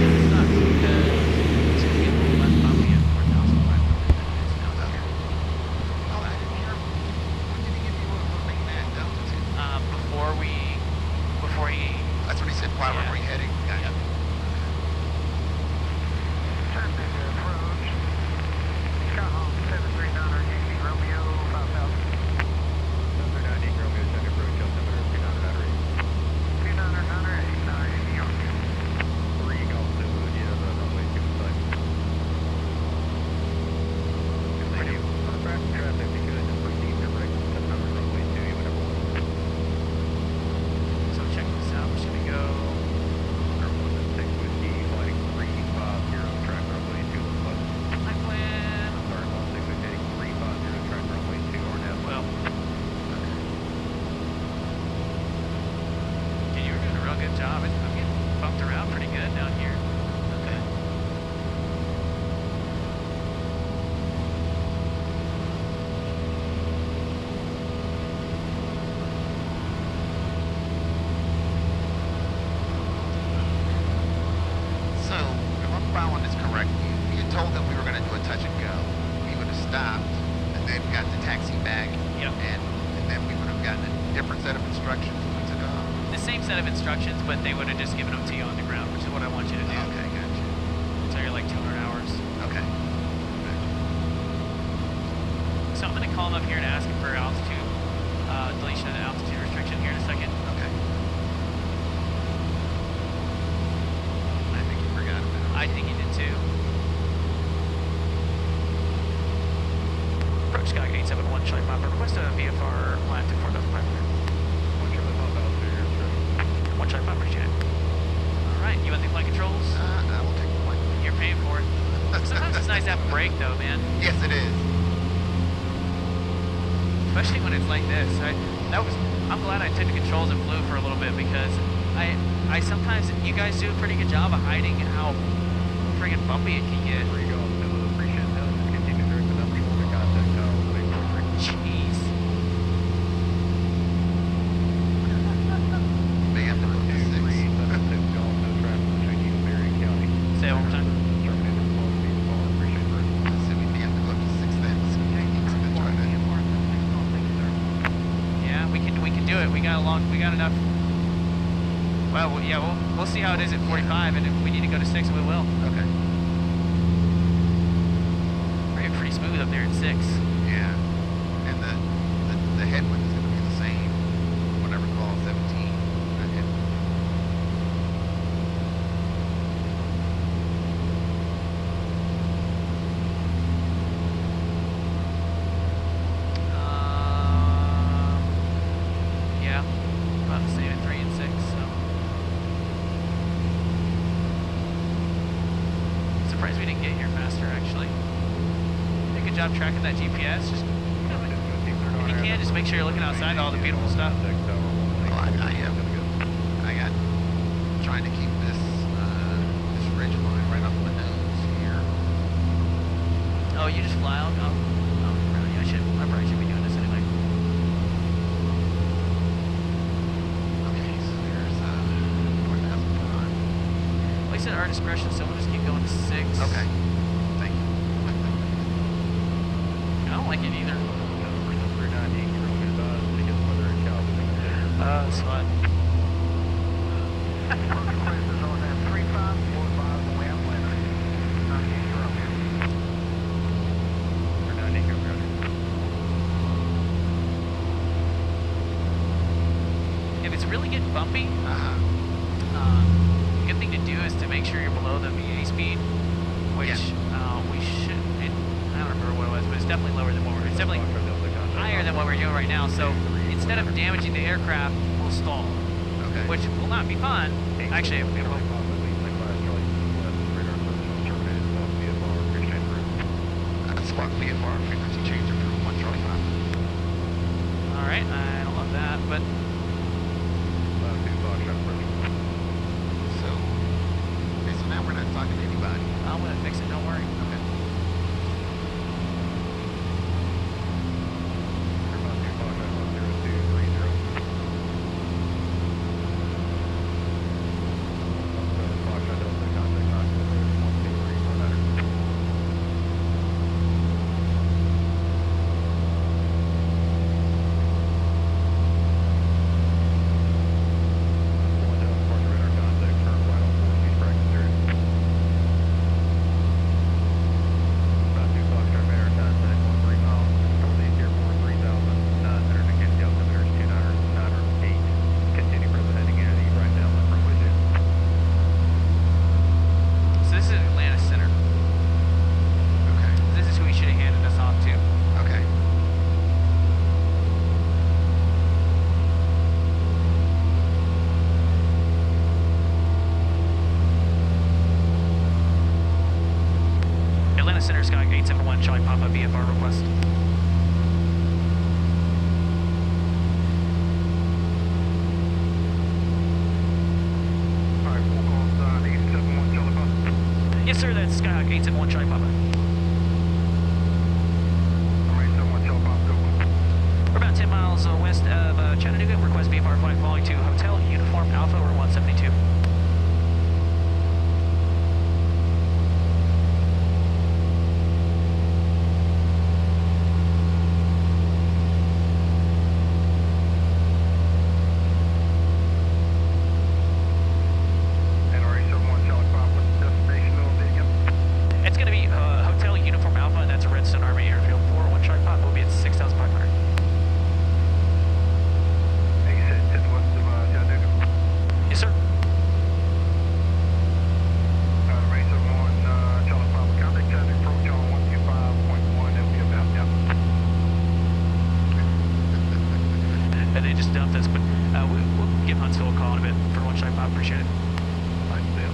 It sucks because it's gonna get a little less bumpy at 4,500 than it is down here. Oh, I didn't hear. When did he give you a main altitude? Before he. That's what he said. Why Yeah. were we heading? Gotcha. Yep. Chattanooga approach. Calhoun 739 Yankee Romeo 5000. 739 Yankee Romeo, check approach, altimeter 2900. 2900, 89 Yankee Romeo. 3 Golf Silver, yeah, the runway 2 inside. Continue. Perfect. Traffic because it's proceed direct 700 runway 2, you number 1. So check this out. Should we go? Number 1 6 whiskey, flighting 350, track runway 2 plus. I plan. Sorry, 16 whiskey, heading 350, track runway 2 or now. Well. Dude, you were doing a real good job. I'm getting bumped around pretty good down here. Okay. So, if I'm following this correct, you had told them we were going to do a touch and go. We would have stopped, and then got the taxi back. Yep. And then we would have gotten a different set of instructions when to go. The same set of instructions, but they would have just given them to you on the ground, which is what I want you to do. Okay, gotcha. Until you're like 200 hours. Okay. So I'm going to call him up here and ask him for altitude miles. I will take the point. You're paying for it. Sometimes it's nice to have a break, though, man. Yes, it is. Especially when it's like this. I'm glad I took the controls and flew for a little bit because I sometimes, you guys do a pretty good job of hiding how friggin' bumpy it can get. There you go. Appreciate that. Just continue direct the number to contact tower 2843. Jeez. May have to put the 6. 236 Golf, no traffic between you and Marion County. Say it one more time. Terminated below speed bar. Appreciate it. So we may have to go up to 6 then. So we can't try to. Yeah, we can do it. We got enough. Well, yeah, we'll see how it is at 45, and if we need to go to 6, we will. Okay. We're pretty smooth up there at 6. Yeah. And the headwind is going to be the same. What I recall, 17. That headwind. Yeah, about the same at 3 and 6. So surprised we didn't get here faster. Actually, did a good job tracking that GPS. Just if you can, just make sure you're looking outside all the beautiful stuff. Oh, I am. I got trying to keep this ridge line right off my nose here. Oh, you just fly out? Oh, really? I probably should be doing this anyway. Okay, so there's 4,000 per on. Well, you said our discretion, so we'll just keep going to 6. Okay. Thank you. I don't like it either. It's fun. Consequences on that 3545 way up later. 98 Romeo. Or 98 Romeo. If it's really getting bumpy, good thing to do is to make sure you're below the VA speed, which we should. I don't remember what it was, but it's definitely lower than what we're. It's definitely higher than what we're doing right now. So instead of damaging the aircraft, we'll stall, Okay. which will not be fun. Actually, it will. Squawk VFR frequency changer for 1 Charlie 5. All right, I don't love that, but So, okay, so now we're not talking to anybody. I'm gonna fix it. Don't worry. Okay. So this is Atlanta Center. Okay. This is who he should have handed us off to. Okay. Atlanta Center, Sky 871, Charlie Papa, VFR request. Alright, we'll call 871 Charlie Papa. Yes, sir, that's Skyhawk 871, Charlie Papa. Alright, 871 Charlie Papa, go. We're about 10 miles west of Chattanooga. Request VFR flight following to Hotel Uniform Alpha or 172. And alright, 871 Charlie Papa, destination will be again. It's going to be Hotel Uniform Alpha, and that's a Redstone Army Airfield. 401 Charlie Papa will be at 6,500. And you said 10 west of Chattanooga. Yes, sir. Alright, 871 Charlie Papa, contact Chattanooga approach on 125.1, it'll be about now. And they just dumped us, but we'll give Huntsville a call in a bit for 1 Charlie Papa. Appreciate it. Alright, see ya.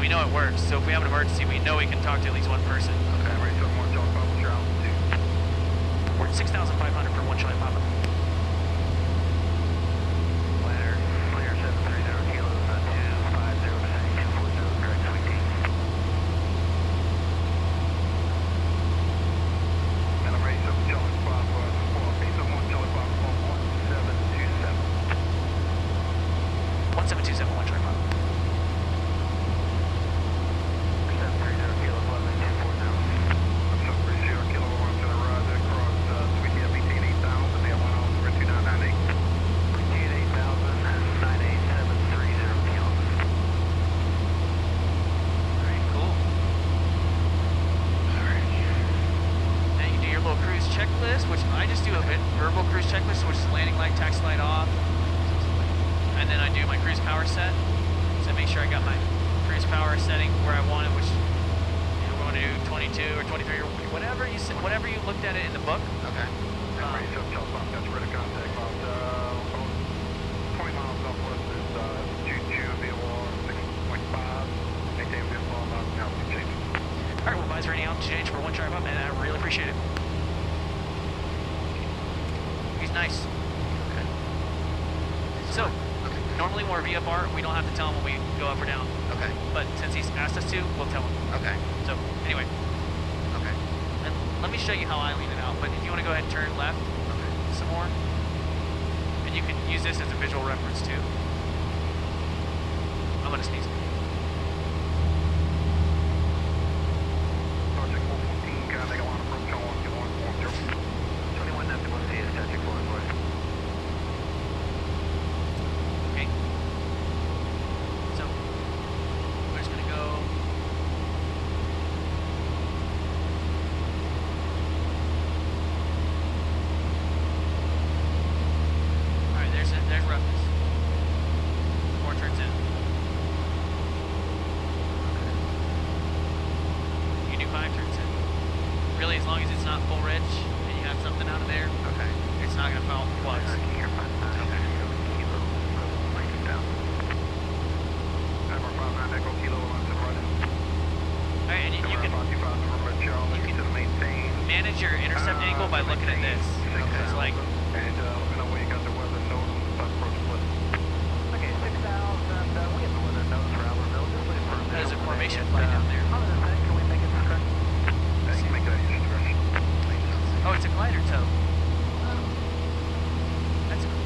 we know it works. So if we have an emergency, we know we can talk to at least one person. Okay, I'm ready to more Charlie Papa, what's your altitude? We're at 6,500 for 1 Charlie Papa. Ladder, clear 730 kilos, 250 descending 240, correct, sweet tea. And I'm ready to Charlie Papa, support, base of 1 Charlie Papa, 1727. 1727, 1 Charlie Papa. 730 kilos, 11 240. I'm so pretty sure kilo 1 to the rise across, sweet tea, BT 8000, they have 1 on for 2998. BT 8000, 98730 kilos. Alright, cool. Alright. Now you can do your little cruise checklist, which I just do a bit verbal cruise checklist, which is landing light, taxi light off. And then I do my cruise power set. So make sure I got my cruise power setting where I want it, which we're going to do 22 or 23 or whatever you said, whatever you looked at it in the book. Okay. I'm ready to Charlie Papa, got ready to contact about 20 miles southwest is KHUA VOR 6.5, maintain vehicle about altitude change. Alright, we'll advise for any altitude change for 1 Charlie Papa, and I really appreciate it. He's nice. Okay. So, Okay. normally when we're VFR, we don't have to tell him when we go up or down. Okay. But since he's asked us to, we'll tell him. Okay. So, anyway, Okay. and let me show you how I lean it out. But if you want to go ahead and turn left Okay. some more, and you can use this as a visual reference too. I'm going to sneeze. Project 414, can I make a line approach on 1 21 nothing, we'll see you, static forward, boys. Okay. So, we're just going to go. Alright, there's roughness. 4 turns in. You can do 5 turns in. Really, as long as it's not full rich and you have something out of there, Okay. it's not going to foul flux. Here, 5 kilo, break it down. Number 59, Echo Kilo, 1 to the right. Alright, and you can to maintain. manage your intercept angle by looking at this. It's like, And looking at where you got the weather nose on the top approach split. Okay, 6,000, we have the weather nose for Albertville. Just wait for there's a formation flight down there. Other than that, can we make it discretion? Yeah, you can make that your discretion. Oh, it's a glider tow. That's cool.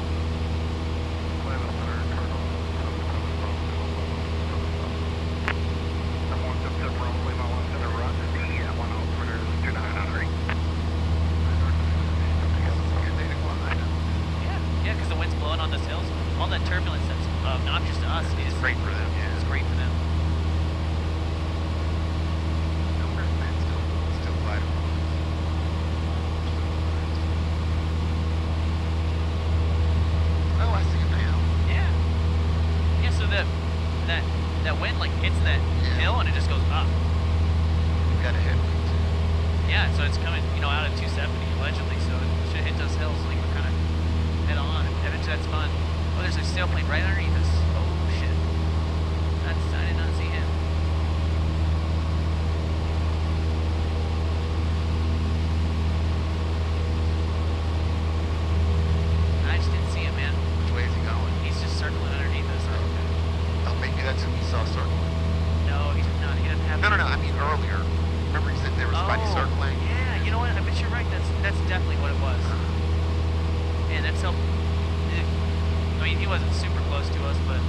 Yeah, because the wind's blowing on those hills. All that turbulence that's obnoxious to us is Great for them, yeah. It's great for them. Still glider. Oh, I see it now. Yeah. Yeah, so that wind like hits that Yeah. hill and it just goes up. We've got a headwind too. Yeah, so it's coming, out at 270 allegedly, so it should hit those hills like we're kind of head on. And eventually that's fun. Oh, there's a sailplane right underneath us. Oh shit. I did not see him. I just didn't see him, man. Which way is he going? He's just circling underneath us. Oh, maybe that's who we saw circling. No, he's not. He doesn't have. No, I mean earlier. Remember he said there was somebody circling? Yeah, you know what? I bet you're right. That's definitely what it was. Man, that's so. I mean, he wasn't super close to us, but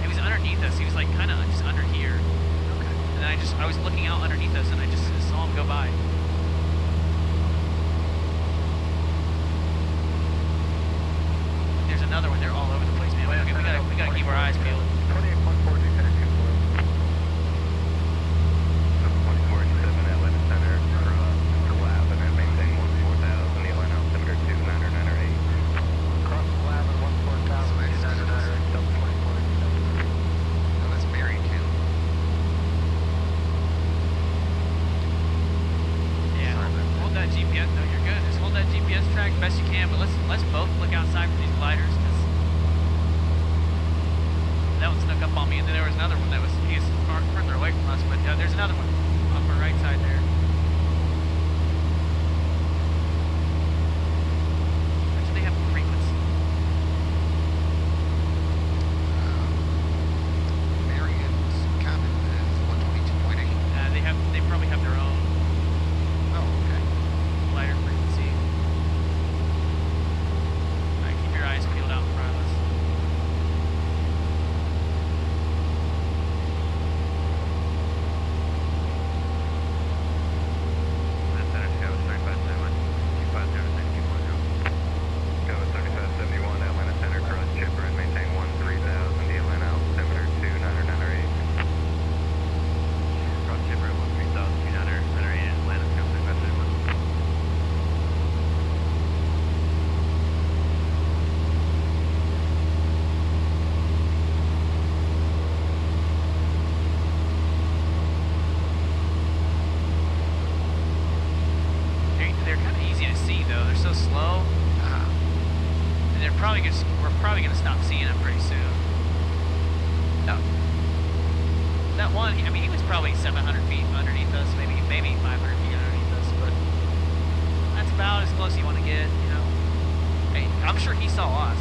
he was underneath us. He was like kind of just under here. Okay. And then I was looking out underneath us, and I just saw him go by. There's another one. They're all over the place, man. We gotta keep our eyes peeled. 28.4, Lieutenant 2 boys. 7.47 Atlanta Center for lab, and then maintain 14,000, the Atlanta altimeter 2998. Cross lab at 14,000, 2998, double 24. No, that's Marion County. Yeah, Sorry about that. hold that GPS. No, you're good. Just hold that GPS track best you can. But let's both look outside for these gliders, because one snuck up on me, and then there was another one that was further away from us. But there's another one on the right side there. Actually, they have frequency. Marion's common is 122.8. They probably have their own Oh, okay. lighter frequency. All right, keep your eyes peeled out in front of us. They're kind of easy to see though. They're so slow, and we're probably gonna stop seeing them pretty soon. No. That one, I mean, he was probably 700 feet underneath us, maybe 500 feet underneath us, but that's about as close as you want to get, you know. Hey, I'm sure he saw us.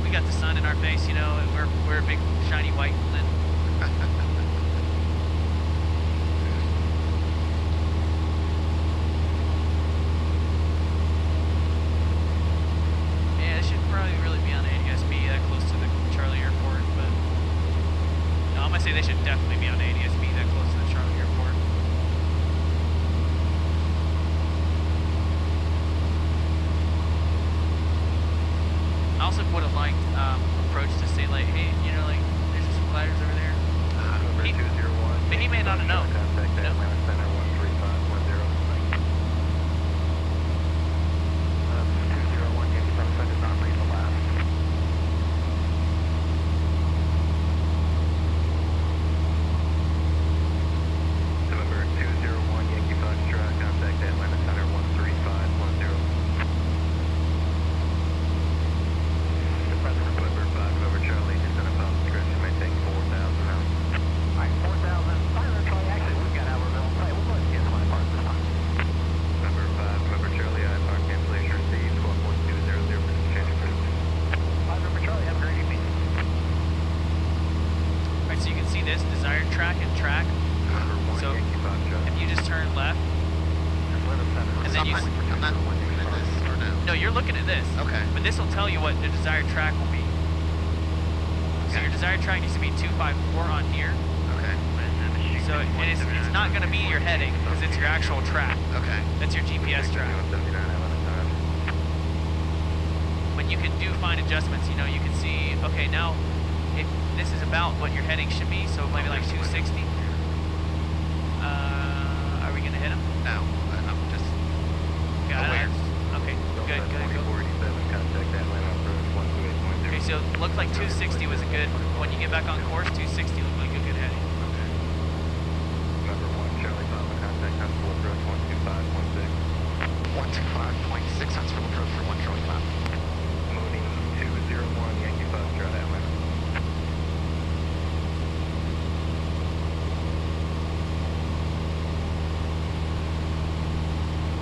We got the sun in our face, you know, and we're a big shiny white then. Yeah, it should probably really be on ADSB that close to the Charlie Airport, but no, I'm gonna say they should definitely be on ADSB that close to the Charlie Airport. I also would have liked approach to say like, hey, you know, like there's some gliders over there. But he may not have known. You know?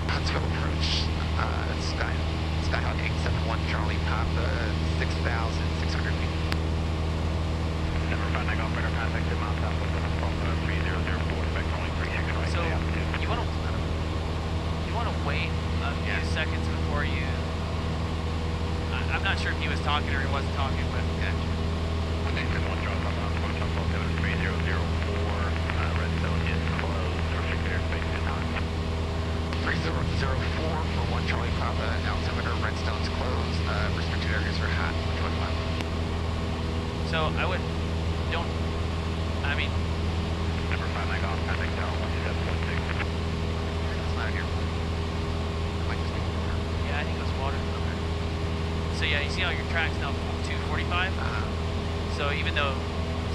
Huntsville approach, Skyhawk 871 Charlie Papa, 6,600 feet. Number 5, Niagara operator, contact to Mount South, 3004, expect only 36 right. So, you want to wait a few seconds before you... I'm not sure if he was talking or he wasn't talking, but... Yeah. Okay, then one drop on Mount South, 3004, Redstone is closed, restricted airspace is on. 3004 for 1 Charlie Papa, altimeter Redstone's closed, restricted areas are hot, 125. So I mean... Number 5, Niagara off, contact down, 17.6. That's not here. It might just be water. Yeah, I think it was water. Okay. So yeah, you see how your track's now 245? So even though...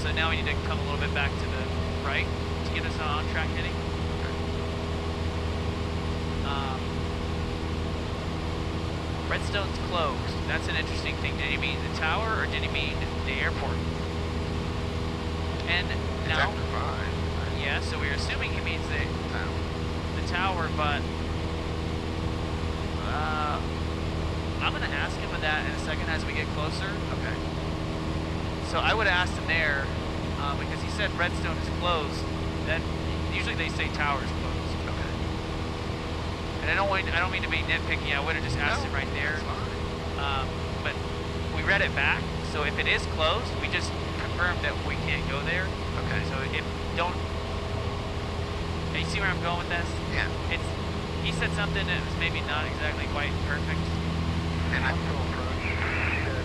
So now we need to come a little bit back to the right to get us an on-track heading. Redstone's closed. That's an interesting thing. Did he mean the tower or did he mean the airport? And It's now, after 5. yeah, so we're assuming he means the tower, but I'm gonna ask him of that in a second as we get closer. Okay. So I would have asked him there because he said Redstone is closed. Then usually they say tower is closed. Okay. And I don't mean to be nitpicky. I would have just asked him right there. But we read it back, so if it is closed, we just confirmed that we can't go there. Okay. So if don't, you see where I'm going with this? Yeah. He said something that was maybe not exactly quite perfect. And I approach.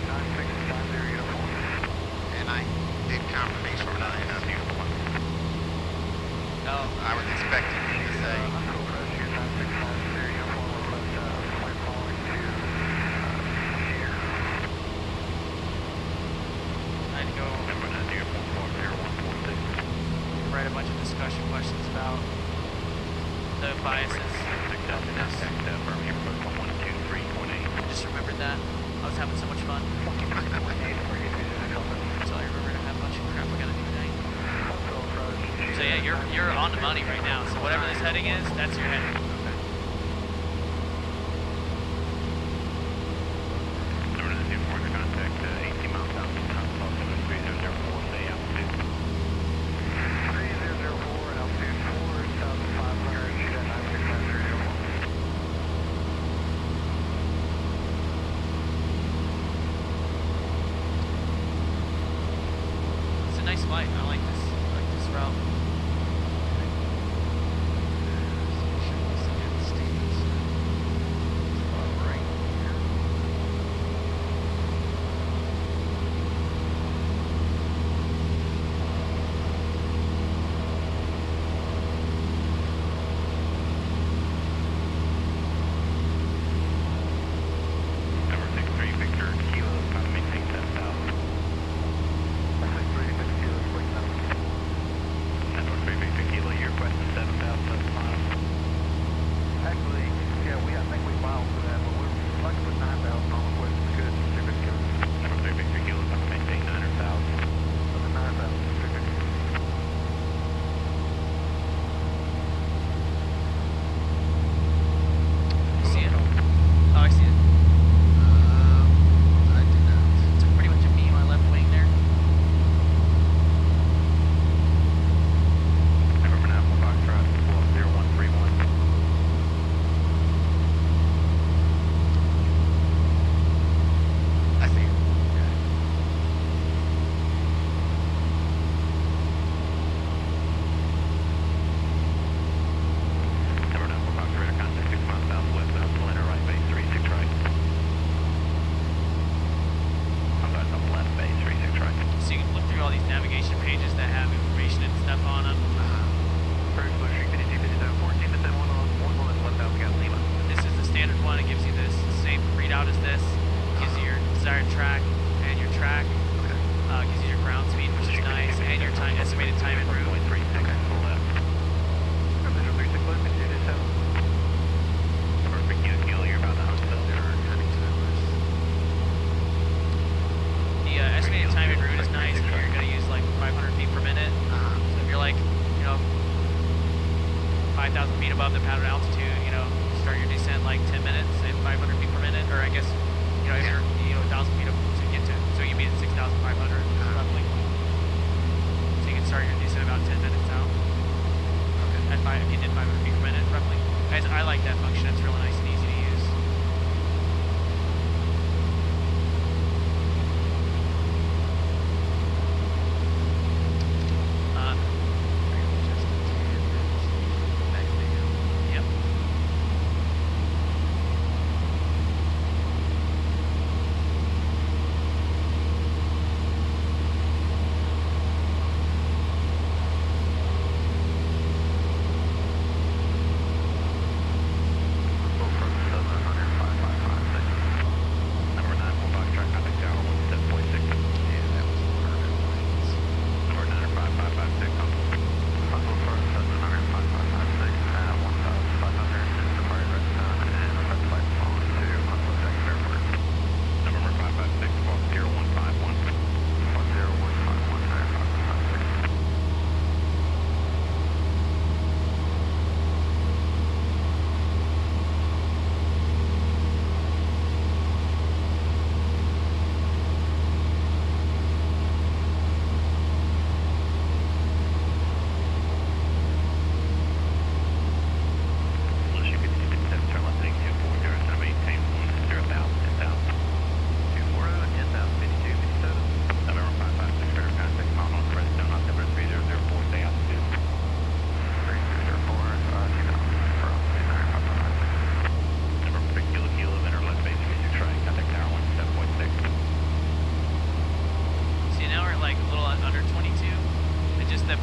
9650 uniform. and I did confirmation that I have uniform. Oh, I was expecting you to say. Huntsville approach. 9650 uniform. We're following to here. I had to go write a bunch of discussion questions about the biases. I just remembered that. I was having so much fun. So I remembered I have a bunch of crap I gotta do tonight. So yeah, you're on the money right now. So whatever this heading is, that's your heading. It's a nice flight. I like this route.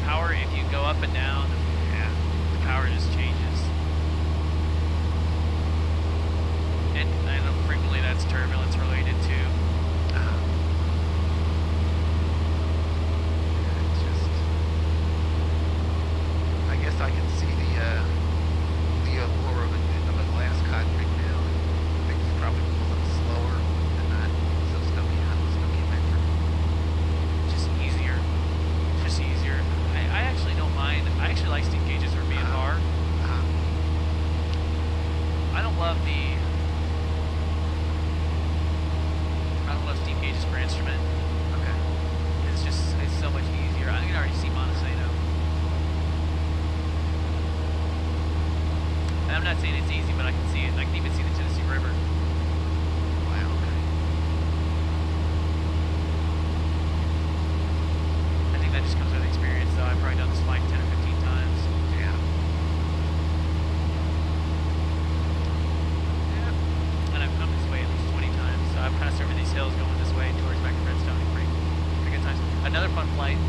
power, if you go up and down, Yeah. the power just changes. And I know frequently that's turbulence related too. It's just, I guess I can see the allure of a glass cockpit now. Things probably move a little slower and not so stumpy metro. Just easier. Just easier. I actually don't mind. I actually like steam gauges for being hard. I don't love steam gauges per instrument. Okay. It's so much easier. I can already see Montesano. And I'm not saying it's easy, but I can see it. I can even see the Tennessee River. Wow. Okay. I think that just comes with experience, though. I've probably done this flight 10 or 15 times. Yeah. And I've come this way at least 20 times. So I've passed over these hills going this way towards back to Redstone pretty good times. Another fun flight.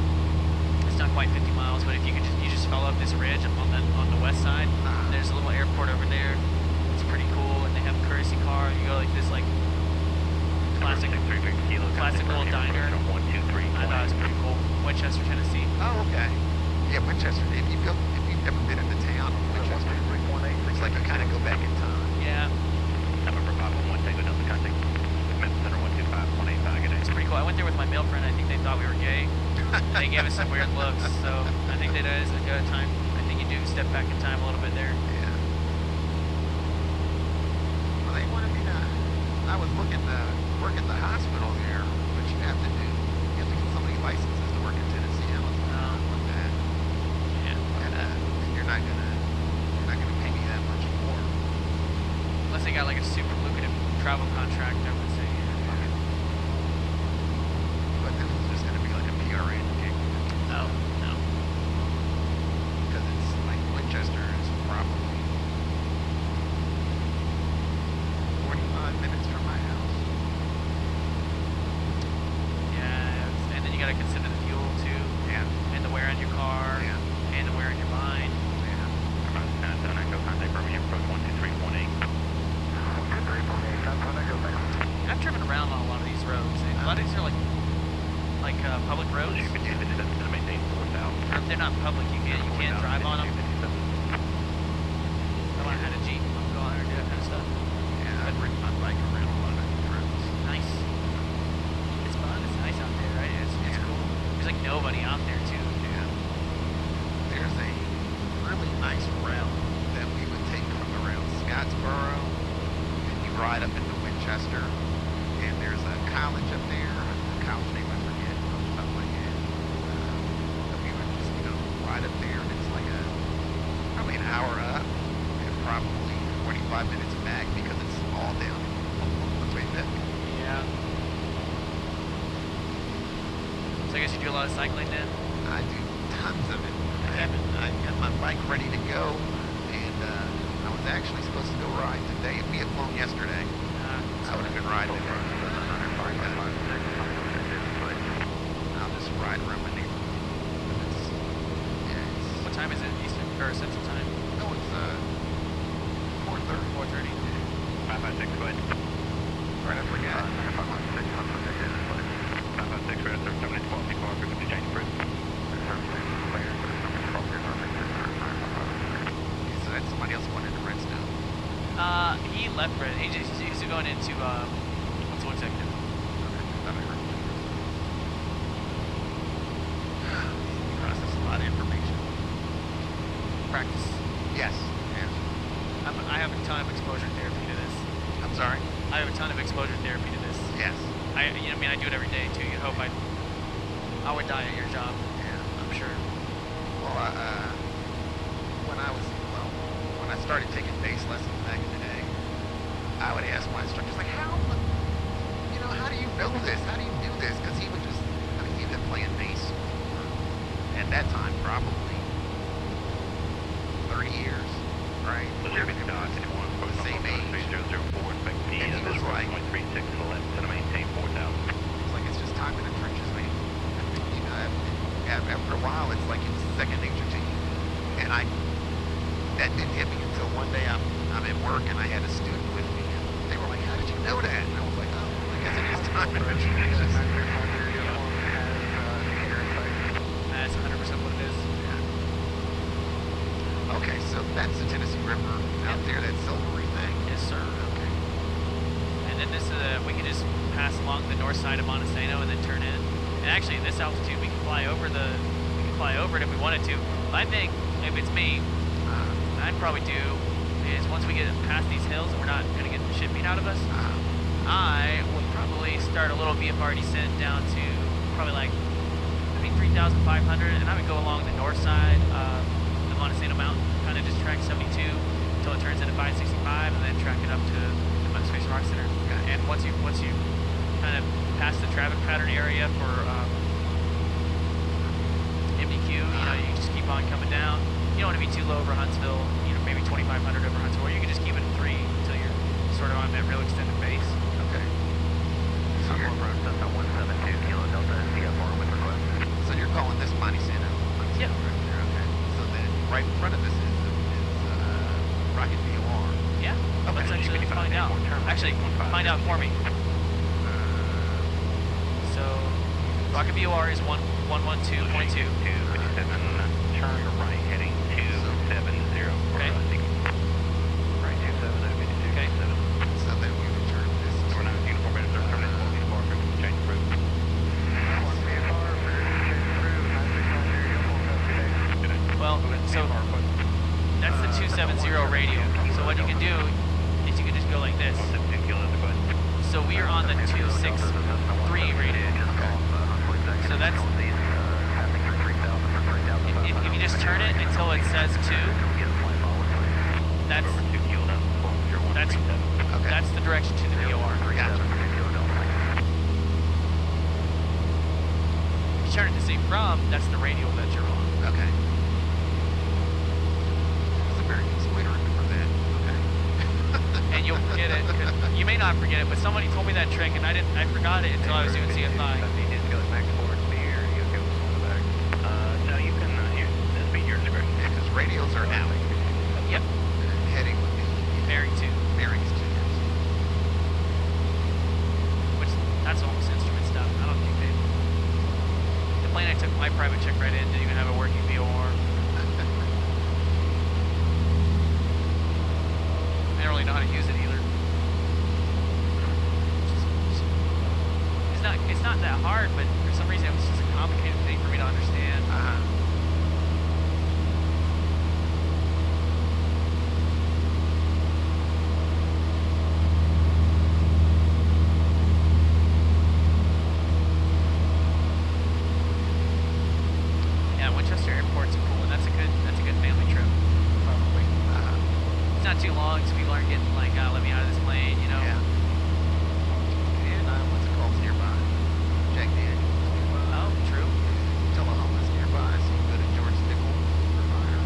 It's not quite 50 miles, but if you just follow up this ridge on the west side. There's a little airport over there. It's pretty cool, and they have a courtesy car. You go like this, like classic little diner. I thought it was pretty cool. Winchester, Tennessee. Oh, okay. Yeah, Winchester. If you've never been into town, Winchester, it's like you kind of go back in time. Yeah. It's pretty cool. I went there with my male friend. I think they thought we were gay. They gave us some weird looks, so I think that is a good time. I think you do step back in time a little bit there. Yeah. Well, they wanted me to. I was looking to work at the hospital there, but you have to get so many licenses to work in Tennessee. I was like, with that. Yeah. And you're not gonna pay me that much more. Unless they got like a super lucrative travel contract, I would say. But this is just gonna be like a PRN gig. Oh, no. Because it's like Winchester is probably 45 minutes from my house. Yeah, and then you gotta consider the fuel too. Yeah. And the wear on your car. Yeah. And the wear on your mind. I've driven around on a lot of these roads. And a lot of these are like public roads. Or if they're not public, you can't drive on them. I want to have a Jeep. I'm going there and do that kind of stuff. Yeah, I've ridden my bike around a lot of these roads. Nice. It's fun. It's nice out there, right? It's cool. There's like nobody out there too. Yeah. There's a really nice route that we would take from around Scottsboro, and you ride up into Winchester, and there's a college up there, a college name I forget, something like that. But we would just, ride up there, and it's like probably an hour up, and probably 45 minutes back because it's all down. Once we hit. Yeah. So I guess you do a lot of cycling then? I do tons of it. I got my bike ready to go, and I was actually supposed to go ride today. If we had flown yesterday, I would have been riding it. I'll just ride around my neighborhood. What time is it? Eastern or Central Time? No, it's 4:30. 4:30. 556, go ahead. Right, I forgot. 556, we're at 3712, people are good to change bridge. So that's somebody else going into Redstone. He left Red. He's going into what's the executive? You process a lot of information. Practice. Yes. I have a ton of exposure therapy to this. I'm sorry? I have a ton of exposure therapy to this. Yes. I do it every day too. You hope I would die at your job. Yeah. I'm sure. Well, when I started taking bass lessons back in the day, I would ask my instructors, like, how do you know this? How do you do this? Because he would just, he'd been playing bass for, at that time, probably 30 years, right? The same age. And he was like, it's just time in the trenches, man. after a while, it's like it's second nature to you. And that didn't hit me until one day I'm at work and I had a student with me. And they were like, "How did you know that?" And I was like, "Oh, I guess it is time." That's 100% what it is. Yeah. Okay, so that's the Tennessee River out there, that silvery thing. Yes, sir. Okay. And then this we can just pass along the north side of Montesano and then turn in. And actually, at this altitude, we can fly over it if we wanted to. I think if it's me, I'd probably do is once we get past these hills and we're not going to get the shit beat out of us, I would probably start a little VFR descent down to probably like 3,500, and I would go along the north side of the Montesano Mountain, kind of just track 72 until it turns into 565, and then track it up to the Space Rock Center. Okay. And once you kind of pass the traffic pattern area for MDQ, you just keep on coming down. You don't want to be too low over Huntsville, maybe 2,500 over Huntsville, or you can just keep it at 3 until you're sort of on that real extended base. Okay. So you're approach Delta 172 Kilo Delta VFR with request. So you're calling this Montesano? Yeah. Right there, okay. So then right in front of this is Rocket VOR. Yeah. Okay. Let's actually find out. Actually, find out for me. So, Rocket VOR is 112.2. 27, turn right, heading 270. Okay. Right, 270, Okay. 7. So then we would turn this to... We're not uniform, better start turning this one, change the route. Well, so that's the 270 radio. So what you can do is you can just go like this. 172 kilos, go ahead. So we are on the 263 radio. So that's, if you just turn it until it says 2, that's the direction to the VOR. Gotcha. If you turn it to say from, that's the radio that you're on. Okay. That's a very easy way to remember that. Okay. And you'll forget it. You may not forget it, but somebody told me that trick, and I forgot it until I was doing CFI. No, you can, this be your discretion. Yeah, because radios are out. Yep. Heading would be Bearing 2. bearings to Which, that's almost instrument stuff. I don't think the plane I took my private check right in didn't even have a working VOR. I don't really know how to use it either. It's not that hard, but for some reason it was just a complicated thing for me to understand. Yeah, Winchester Airport's cool, and that's a good family trip, probably. It's not too long, so people aren't getting like, let me out of this plane, Yeah. And what's it called nearby? Jack Daniels. Oh, true. Tullahoma's nearby, so you go to George Nickel for fire.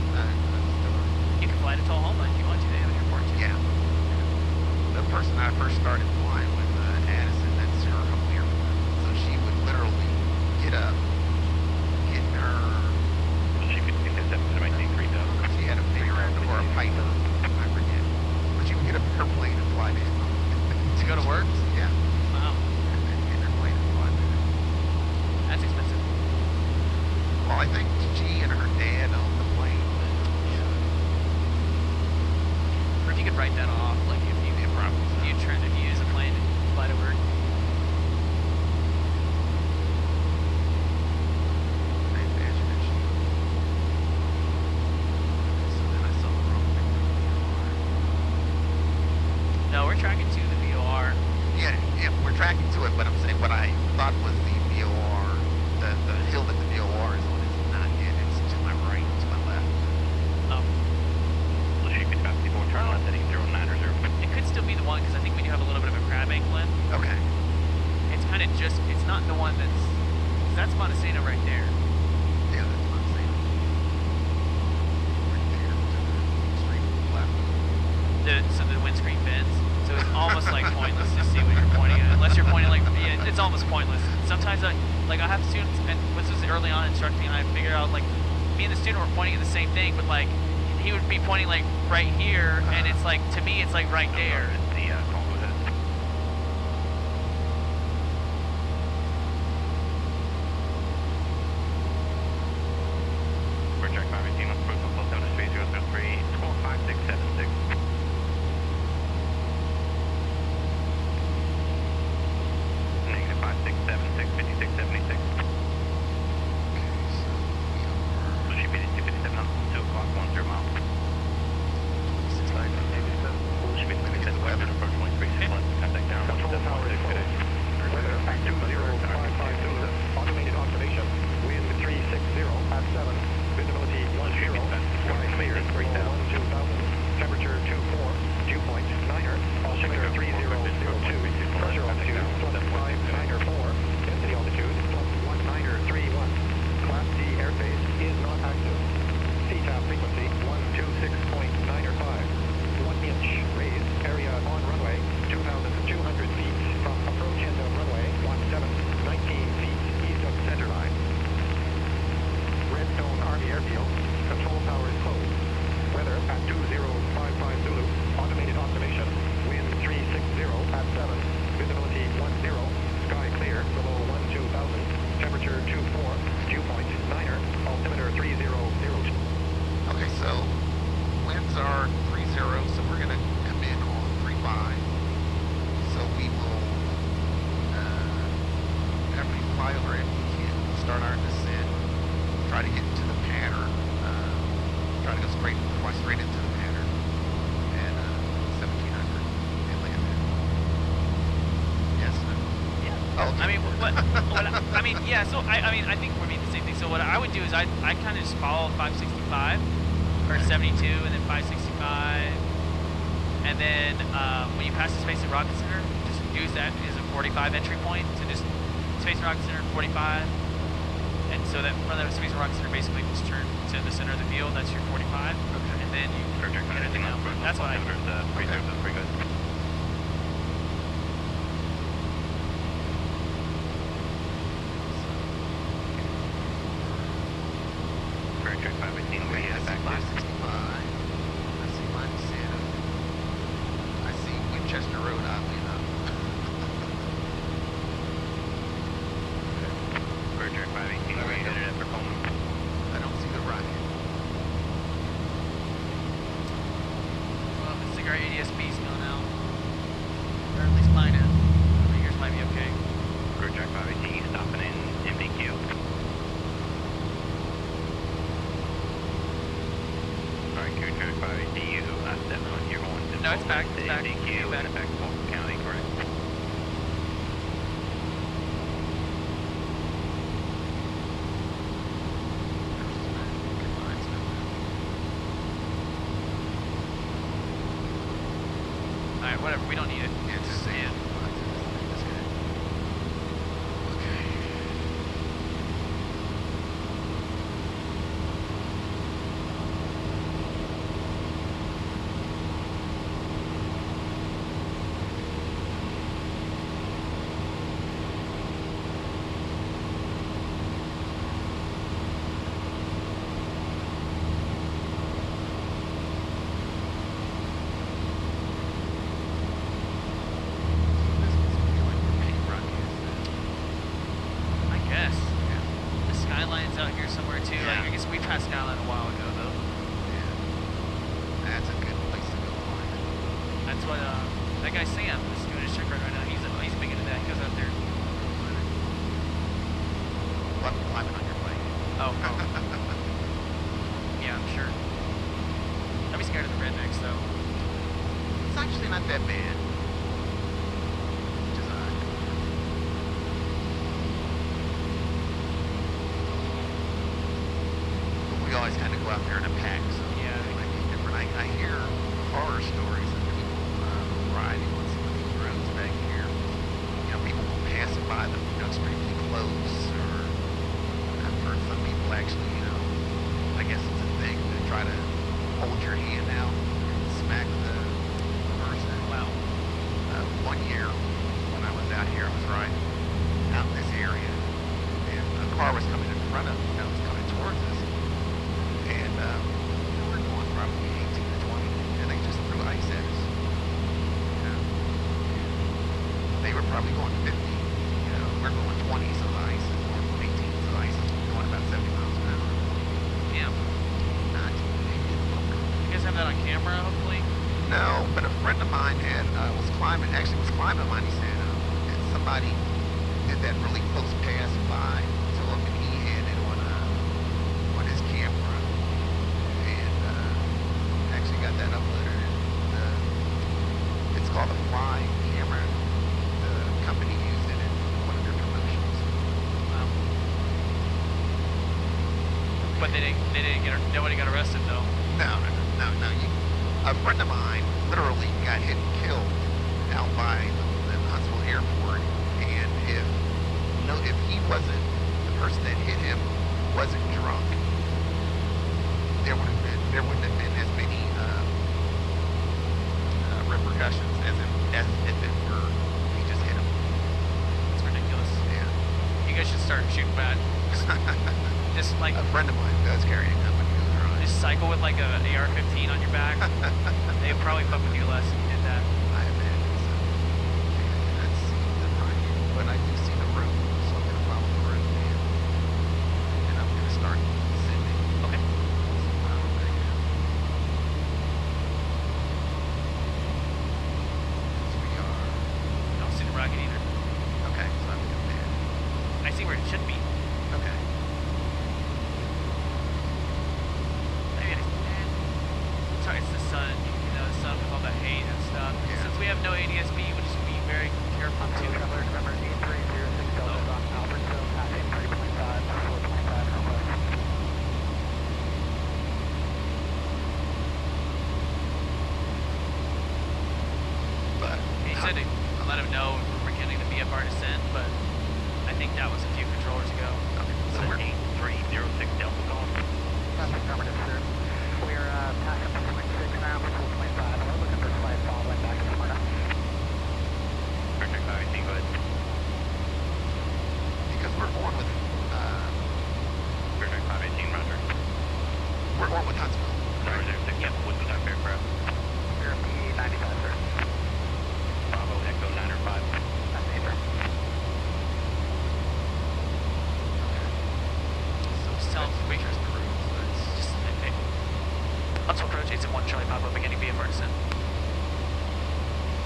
You can fly to Tullahoma if you want to. They have an airport too. Yeah. The person I first started flying with, Addison, that's her home airport. So she would literally get up, get in her... She could get that 783,000. She had a Piper or a Piper, I forget. But she would get up in her plane and fly down. To go to work? Yeah. Wow, In her plane and fly down. that's expensive. Well, I think she and her dad owned the plane. Or if you could write that off, like if you use a plane to fly to work. Nice fashion and she. So then I saw the wrong thing. No, we're tracking to the VOR. Yeah, we're tracking to it, but I'm saying what I thought was the VOR, the hill that the VOR is on is not it. It's to my right, to my left. Oh, So she could copy people turn left heading 09 or 0. it could still be the one because I think we do have a little bit of a crab angle in. Okay. It's kind of just, it's not the one that's Montesano right there. Yeah, that's what I'm saying. Right there, to the extreme left. So the windscreen bends. So it's almost like pointless to see what you're pointing at. Unless you're pointing like, yeah, it's almost pointless. Sometimes I have students, and with Lance was early on instructing, and I figured out, like, me and the student were pointing at the same thing, but, like, he would be pointing, like, right here, and it's, like, to me, it's, like, right there. The call goes ahead. Bridge track 518 on approach on flow 73003, score 5676. Negative 5676, 5676. So she made it 257 knots, 2 o'clock, 10 miles. She made it 257 weather, approach 136 left, contact down, 1716 today. Weather at 2055 Zulu, automated observation, wind 360 at 7, visibility 10, sky clear, 12,000, temperature 24, dew point 9er, altimeter 3002, pressure altitude plus 594, density altitude plus 1931, Class D airspace is not active, CTAP frequency 126.905, 1 inch raised, area on runway 2,200 feet from approach end of runway 17, 19 feet east of center line. Redstone Army Airfield, control tower is closed. Weather at 2055 Zulu, automated observation, wind 360 at 7, visibility 10, sky clear, below 12,000, temperature 24, dew point 9er, altimeter 3002. Okay, so winds are 30, so we're gonna come in on 35. So we will after we fly over it, we can start our descent, try to get into the pattern, try to go fly straight into the pattern, and 1700 and land there. Yes. No? Yeah. Oh, I mean, I mean, yeah, so I mean, I think we're meaning the same thing. So what I would do is I kind of just follow 565 or 72 and then 565. And then when you pass the Space and Rocket Center, just use that as a 45 entry point. So just Space and Rocket Center 45. And so that from the Space and Rocket Center basically just turn to the center of the field. That's your 45. Okay. And then you Project get everything out. That's what I do. Pretty good. Bridge track 518, we head back to 565. I see Montana. I see Winchester Road, oddly enough. Bridge track 518, we headed at Bellefonte. I don't see the rocket. Well, the cigarette ADS-B's going out. Or at least mine is. Yours might be okay. Bridge track 518, stopping in MDQ. Alright, Q track 518, you definitely, you're going to No, it's back, it's back. MDQ, It's back. and back to Walker County, correct? Alright, whatever. We don't need it. It's just sand. I guess. The Skyline's out here somewhere too. Yeah. Like, I guess we passed Skyline a while ago though. That's a good place to go fly. That's what that guy Sam is doing his check right now. He's big into that. He goes out there. Climbing on your plane. Oh. Yeah, I'm sure. I'd be scared of the rednecks though. It's actually not that bad. Which is odd. But we always kind of go out there in a pack, so Yeah. it might be different. I hear horror stories of people riding on some of these roads back here. You know, people will pass it by them, extremely close, or I've heard some people actually, I guess it's a thing to try to hold your hand out and smack the person. Wow. One year when I was out here, I was riding out in this area, and a car was coming in that on camera, hopefully? No, but a friend of mine was climbing a mine, he said, and somebody did that really close pass by to him, and he had it on his camera, and actually got that uploaded. It's called a fly camera. The company used it in one of their promotions. Wow. But they didn't get, nobody got arrested though. No. A friend of mine literally got hit and killed out by the Huntsville airport, and if he wasn't, the person that hit him wasn't drunk, there wouldn't have been as many repercussions as if it were he just hit him. It's ridiculous. Yeah. You guys should start shooting bad. Just like A friend of mine does carry a gun when he goes around. just cycle with like a AR-15 on your back. They'd probably fuck with you less if you did that. I imagine so. Yeah, that's the right. But I do see the road, so I'm gonna follow the road, man. And I'm gonna start sending. Okay. We are. I don't see the rocket either. Okay, so I'm gonna there. I see where it should be. Okay. Maybe sorry, it's the sun. You know, the sun with all the hate and stuff. Yeah. Since we have no ADSB, we'll just be very careful too. Number 8306 Delta on Albertville, passing 3.5, 425 northwest. But He said to let him know we're beginning the BFR descent, but I think that was a few controllers ago. so we're 8306 Delta calling. That's affirmative, sir. We're passing 2.6 now, 4.5. We're looking for flight following back to Smyrna. Perfect, 518, go ahead. because we're on with Perfect, 518, roger. we're on with Huntsville. 006, yep, what's the type of aircraft? We're P95, sir. Bravo, Echo 9 or 5. That's me, sir. So just tell him we just hey, Huntsville approach 871 Charlie Papa beginning BFR descent.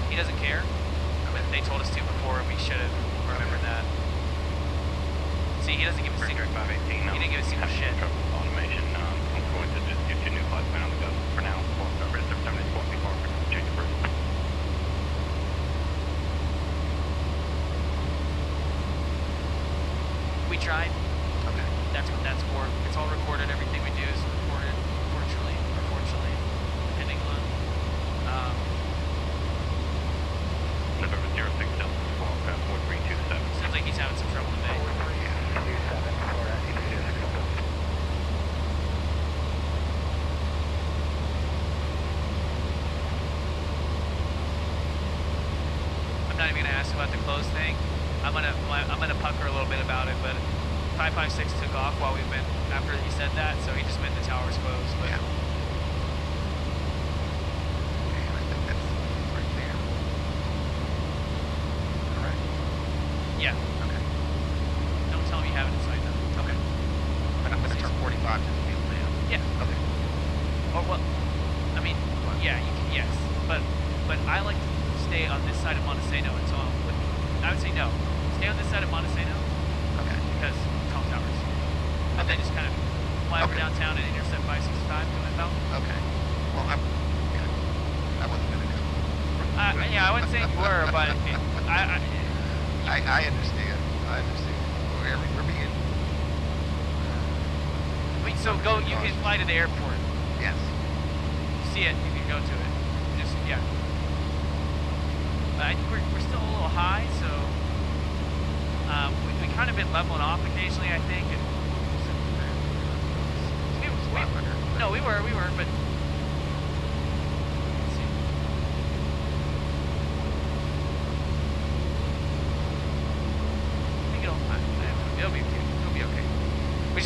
He doesn't care. I mean, they told us to before, and we should have remembered that. See, he doesn't give a secret. Perfect, 518, He didn't give a secret shit. Trouble with automation, I'm going to just get your new flight plan on the go for now. Rest of time is 40 bar, change the first. We tried. Okay. That's what that's for. It's all recorded. Everything we do is recorded, fortunately, or fortunately, depending on. November 06 Delta, squawk 4327. Sounds like he's having some trouble today. 4327 for 8306 Delta. I'm not even gonna ask about the clothes thing. I'm gonna pucker a little bit about it, but 556 took off while we went after he said that, so he just meant the tower's closed. But Yeah. And I think that's right there. Correct. yeah, Okay. don't tell him you have it inside though. Okay. But I'm gonna turn 45 to the field now. Yeah. Okay. Or well, I mean, yeah, you can, yes, but I like to stay on this side of Montesano until I would say no. Stay on this side of Montesano Okay. because Tom Towers. And then just kind of fly over Okay. downtown and intercept 565 coming out. Okay. Well, I wasn't gonna do. Yeah, I wouldn't say you were, but I understand. I understand. We're being. wait, so go. You can fly to the airport. Yes. See it. You can go to it. Just yeah. But I think we're still a little high, so we kind of been leveling off occasionally. I think. And no, we were, but. Let's see. I think it'll be okay.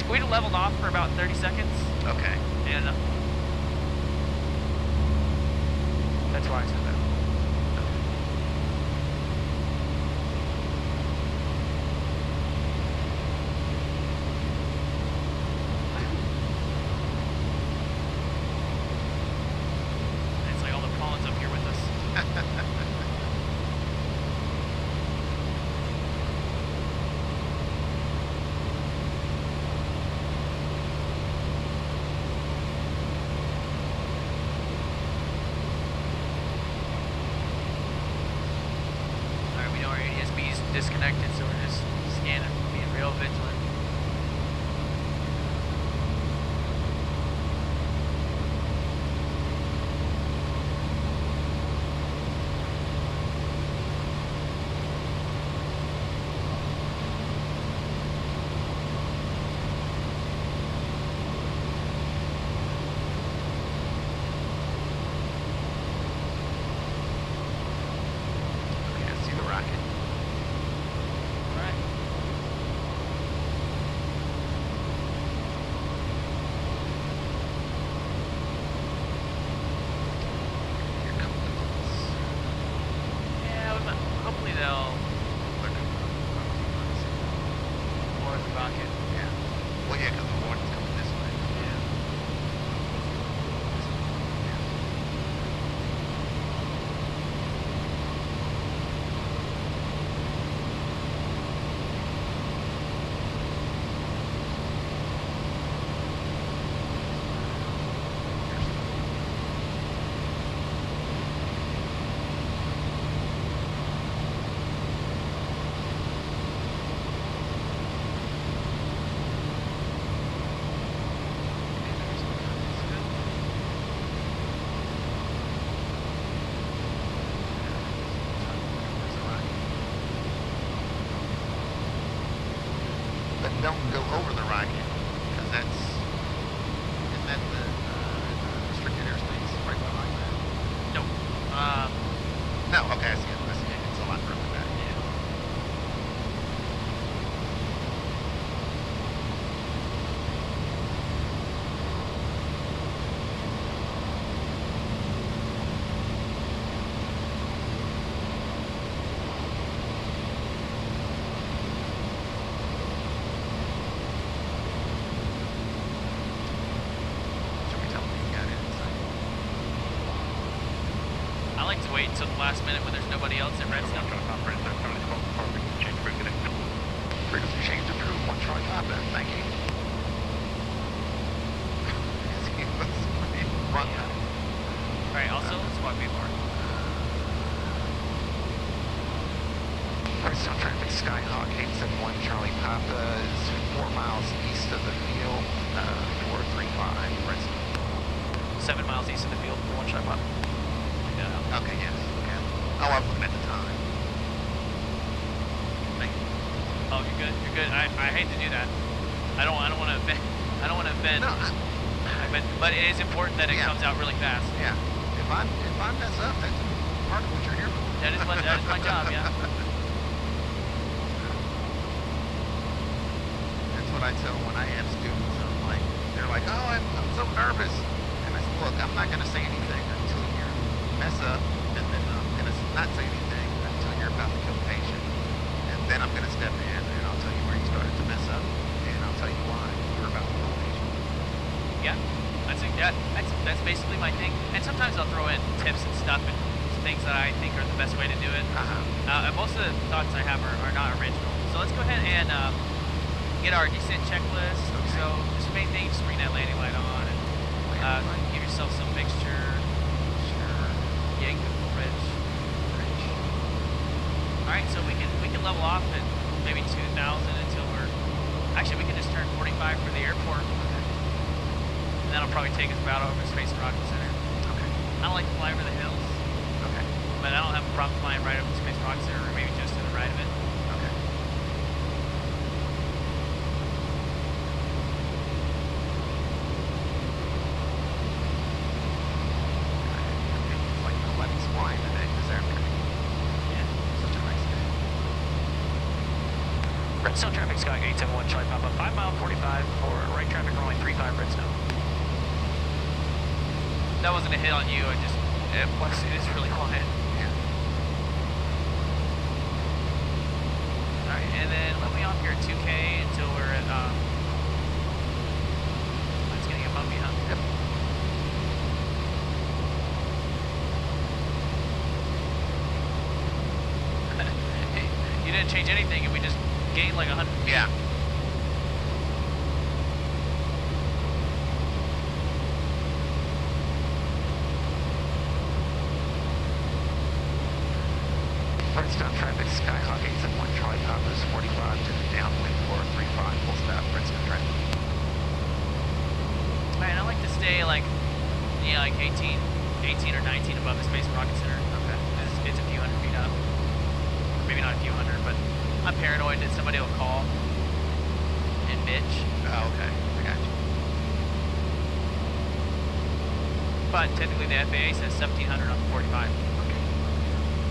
We leveled off for about 30 seconds, Okay. and that's why I said that. disconnected, so we're just scanning, being real vigilant. Okay, I see the rocket. All right. Here come the bullets. Yeah, hopefully they'll board the rocket. Yeah. Well, yeah, because the water's coming this way. Yeah. But don't go over the rocket, because isn't that the restricted airspace right behind that? No. No, okay, I see it. It's a lot further back. Yeah. Should we tell them you got it inside? I like to wait until the last minute when there's nobody else at Redstone. Frequency change approved. 1 Charlie Papa. Thank you. Fun. All right. Also, squad B bar. Redstone traffic, Skyhawk 871 Charlie Papa is 4 miles east of the field. 435 Redstone. 7 miles east of the field for 1 shot pop. Check that out. Okay, yes. Okay. Oh, I was looking at the time. Thank you. Oh, you're good. You're good. I hate to do that. I don't want to offend. I don't want to offend. No, But it is important that it Yeah. comes out really fast. yeah. If I mess up, that's part of what you're here for. That is my job. Yeah. That's what I tell when I have students. They're like, oh, I'm so nervous. And I said, look, I'm not going to say anything until you mess up, and then I'm going to not say anything until you're about to kill the patient. And then I'm going to step in, and I'll tell you where you started to mess up, and I'll tell you why you're about to kill the patient. Yeah. That's basically my thing. And sometimes I'll throw in tips and stuff and things that I think are the best way to do it. Most of the thoughts I have are not original. So let's go ahead and get our descent checklist. Okay. So just main thing, just bring that landing light on and give yourself some mixture. Sure. Yeah, you can go rich. All right, so we can level off at maybe 2,000 until we're. Actually, we can just turn 45 for the airport. And that'll probably take us about over Space and Rocket Center. Okay. I don't like to fly over the hills, Okay. but I don't have a problem flying right over Space and Rocket Center, or maybe just to the right of it. Okay. It's like nobody's flying today this afternoon. Yeah. Such a nice day. Redstone traffic, Sky 871, Charlie Papa, 5 mile 45 for right traffic runway 35 Redstone. That wasn't a hit on you, it's really quiet. Yeah. Alright, and then let me off here at 2K until we're at, it's gonna get bumpy, huh? Yep. You didn't change anything and we just gained like 100 feet. Yeah. Redstone traffic, Skyhawk 871 Charlie stay like, yeah, like 18 or 19 above the Space Rocket Center. Okay. It's a few hundred feet up. Maybe not a few hundred, but I'm paranoid that somebody will call and bitch. Oh, okay. I got you. But technically the FAA says 1700 on the 45. Okay.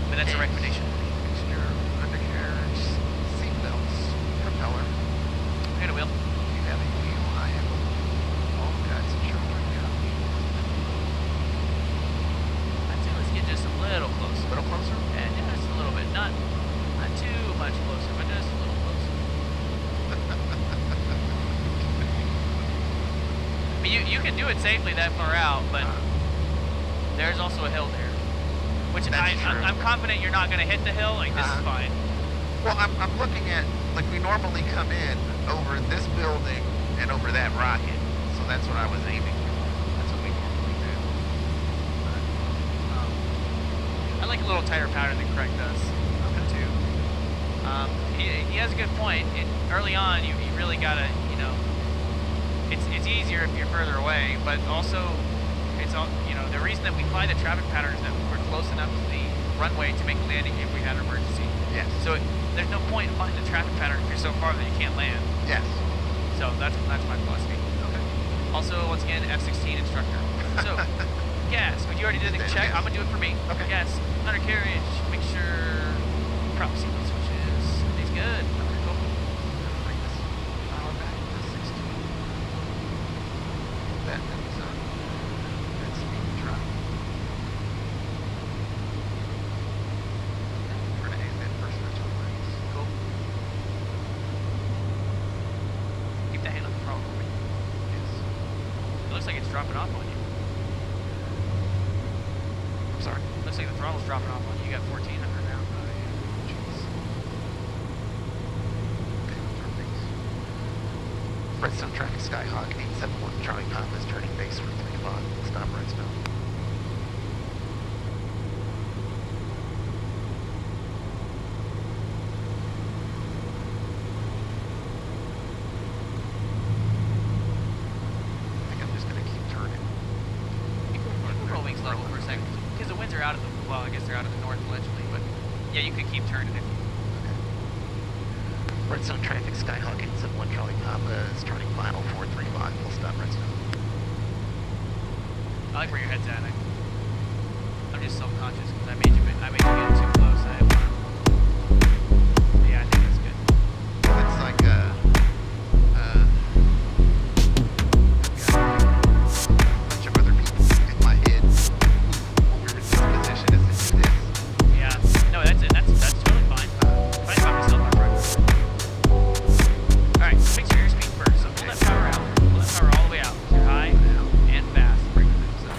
But that's a And recommendation. Exterior undercarriage, seatbelts, propeller. I got a wheel. You have a wheel. I have a wheel. All guts and shoulder couch. I'd say let's get just a little closer. A little closer? Yeah, just a little bit. Not too much closer, but just a little closer. I mean, you can do it safely that far out, but there's also a hill there. Which That's true. I'm confident you're not going to hit the hill. Like, this is fine. Well, I'm looking at, like, we normally come in over this building and over that rocket. So that's what I was aiming for. That's what we normally do. I like a little tighter pattern than Craig does, too. He has a good point. Early on, you really got to, you know, it's easier if you're further away, but also it's all, you know, the reason that we fly the traffic pattern is that we're close enough to the runway to make a landing if we had an emergency. Yes. So there's no point in flying the traffic pattern if you're so far that you can't land. Yes. So that's my philosophy. Okay. Also, once again, F-16 instructor. So, gas. But you already did the check. Yes. I'm gonna do it for me. Okay. Gas. Undercarriage. Make sure prop sequence switches. Everything's good. Okay, cool. Bring this power back to 16. That is on. That's speed drop. We're gonna aim that first virtual lens. Cool. Keep that hand on the throttle for me. Yes. It looks like it's dropping off on you. I'm sorry. Looks like the throttle's dropping off on you. You got 1400 now. Jeez. Okay, we'll turn base. Redstone traffic Skyhawk 871 Charlie Papa is turning base for 3 o'clock. Stop Redstone. I think I'm just gonna keep turning. You can roll wings level for a second. Because the winds are out of the, well, I guess they're out of the north allegedly, but yeah, you could keep turning it. Redstone traffic Skyhawk 871 Charlie Papa is turning final for 3 o'clock. We'll stop Redstone. I like where your head's at. I'm just self-conscious because I made you get too close. I didn't want to. Yeah, I think that's good. It's like a bunch of other people in my head when we were in this position as this is. Yeah. No, that's it. That's totally fine. Fine by myself, my friend. Alright, so fix your airspeed first. So pull that power out. Pull that power all the way out. So you're high and fast. Bring it up. So.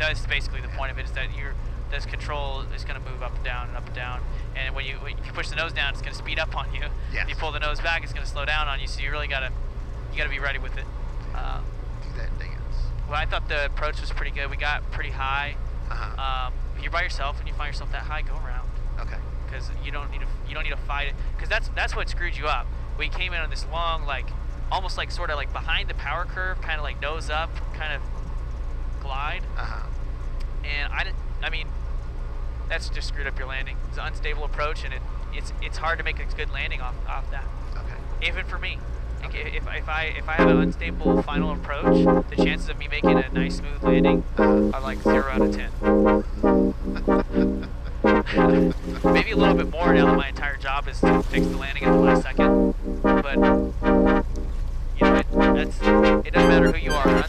that's basically the point of it, is that this control is going to move up and down and up and down, and when you push the nose down, it's going to speed up on you. Yes. If you pull the nose back, it's going to slow down on you. So you really gotta be ready with it. Do that dance. Well, I thought the approach was pretty good. We got pretty high. If you're by yourself and you find yourself that high, go around. Okay. Because you don't need to fight it. Because that's what screwed you up. We came in on this long, like almost like sort of like behind the power curve, kind of like nose up, kind of glide. And I mean, that's just screwed up your landing. It's an unstable approach, and it's hard to make a good landing off that. Okay. Even for me. Like if I have an unstable final approach, the chances of me making a nice smooth landing are like 0 out of 10. Maybe a little bit more now that my entire job is to fix the landing at the last second. But you know, it doesn't matter who you are.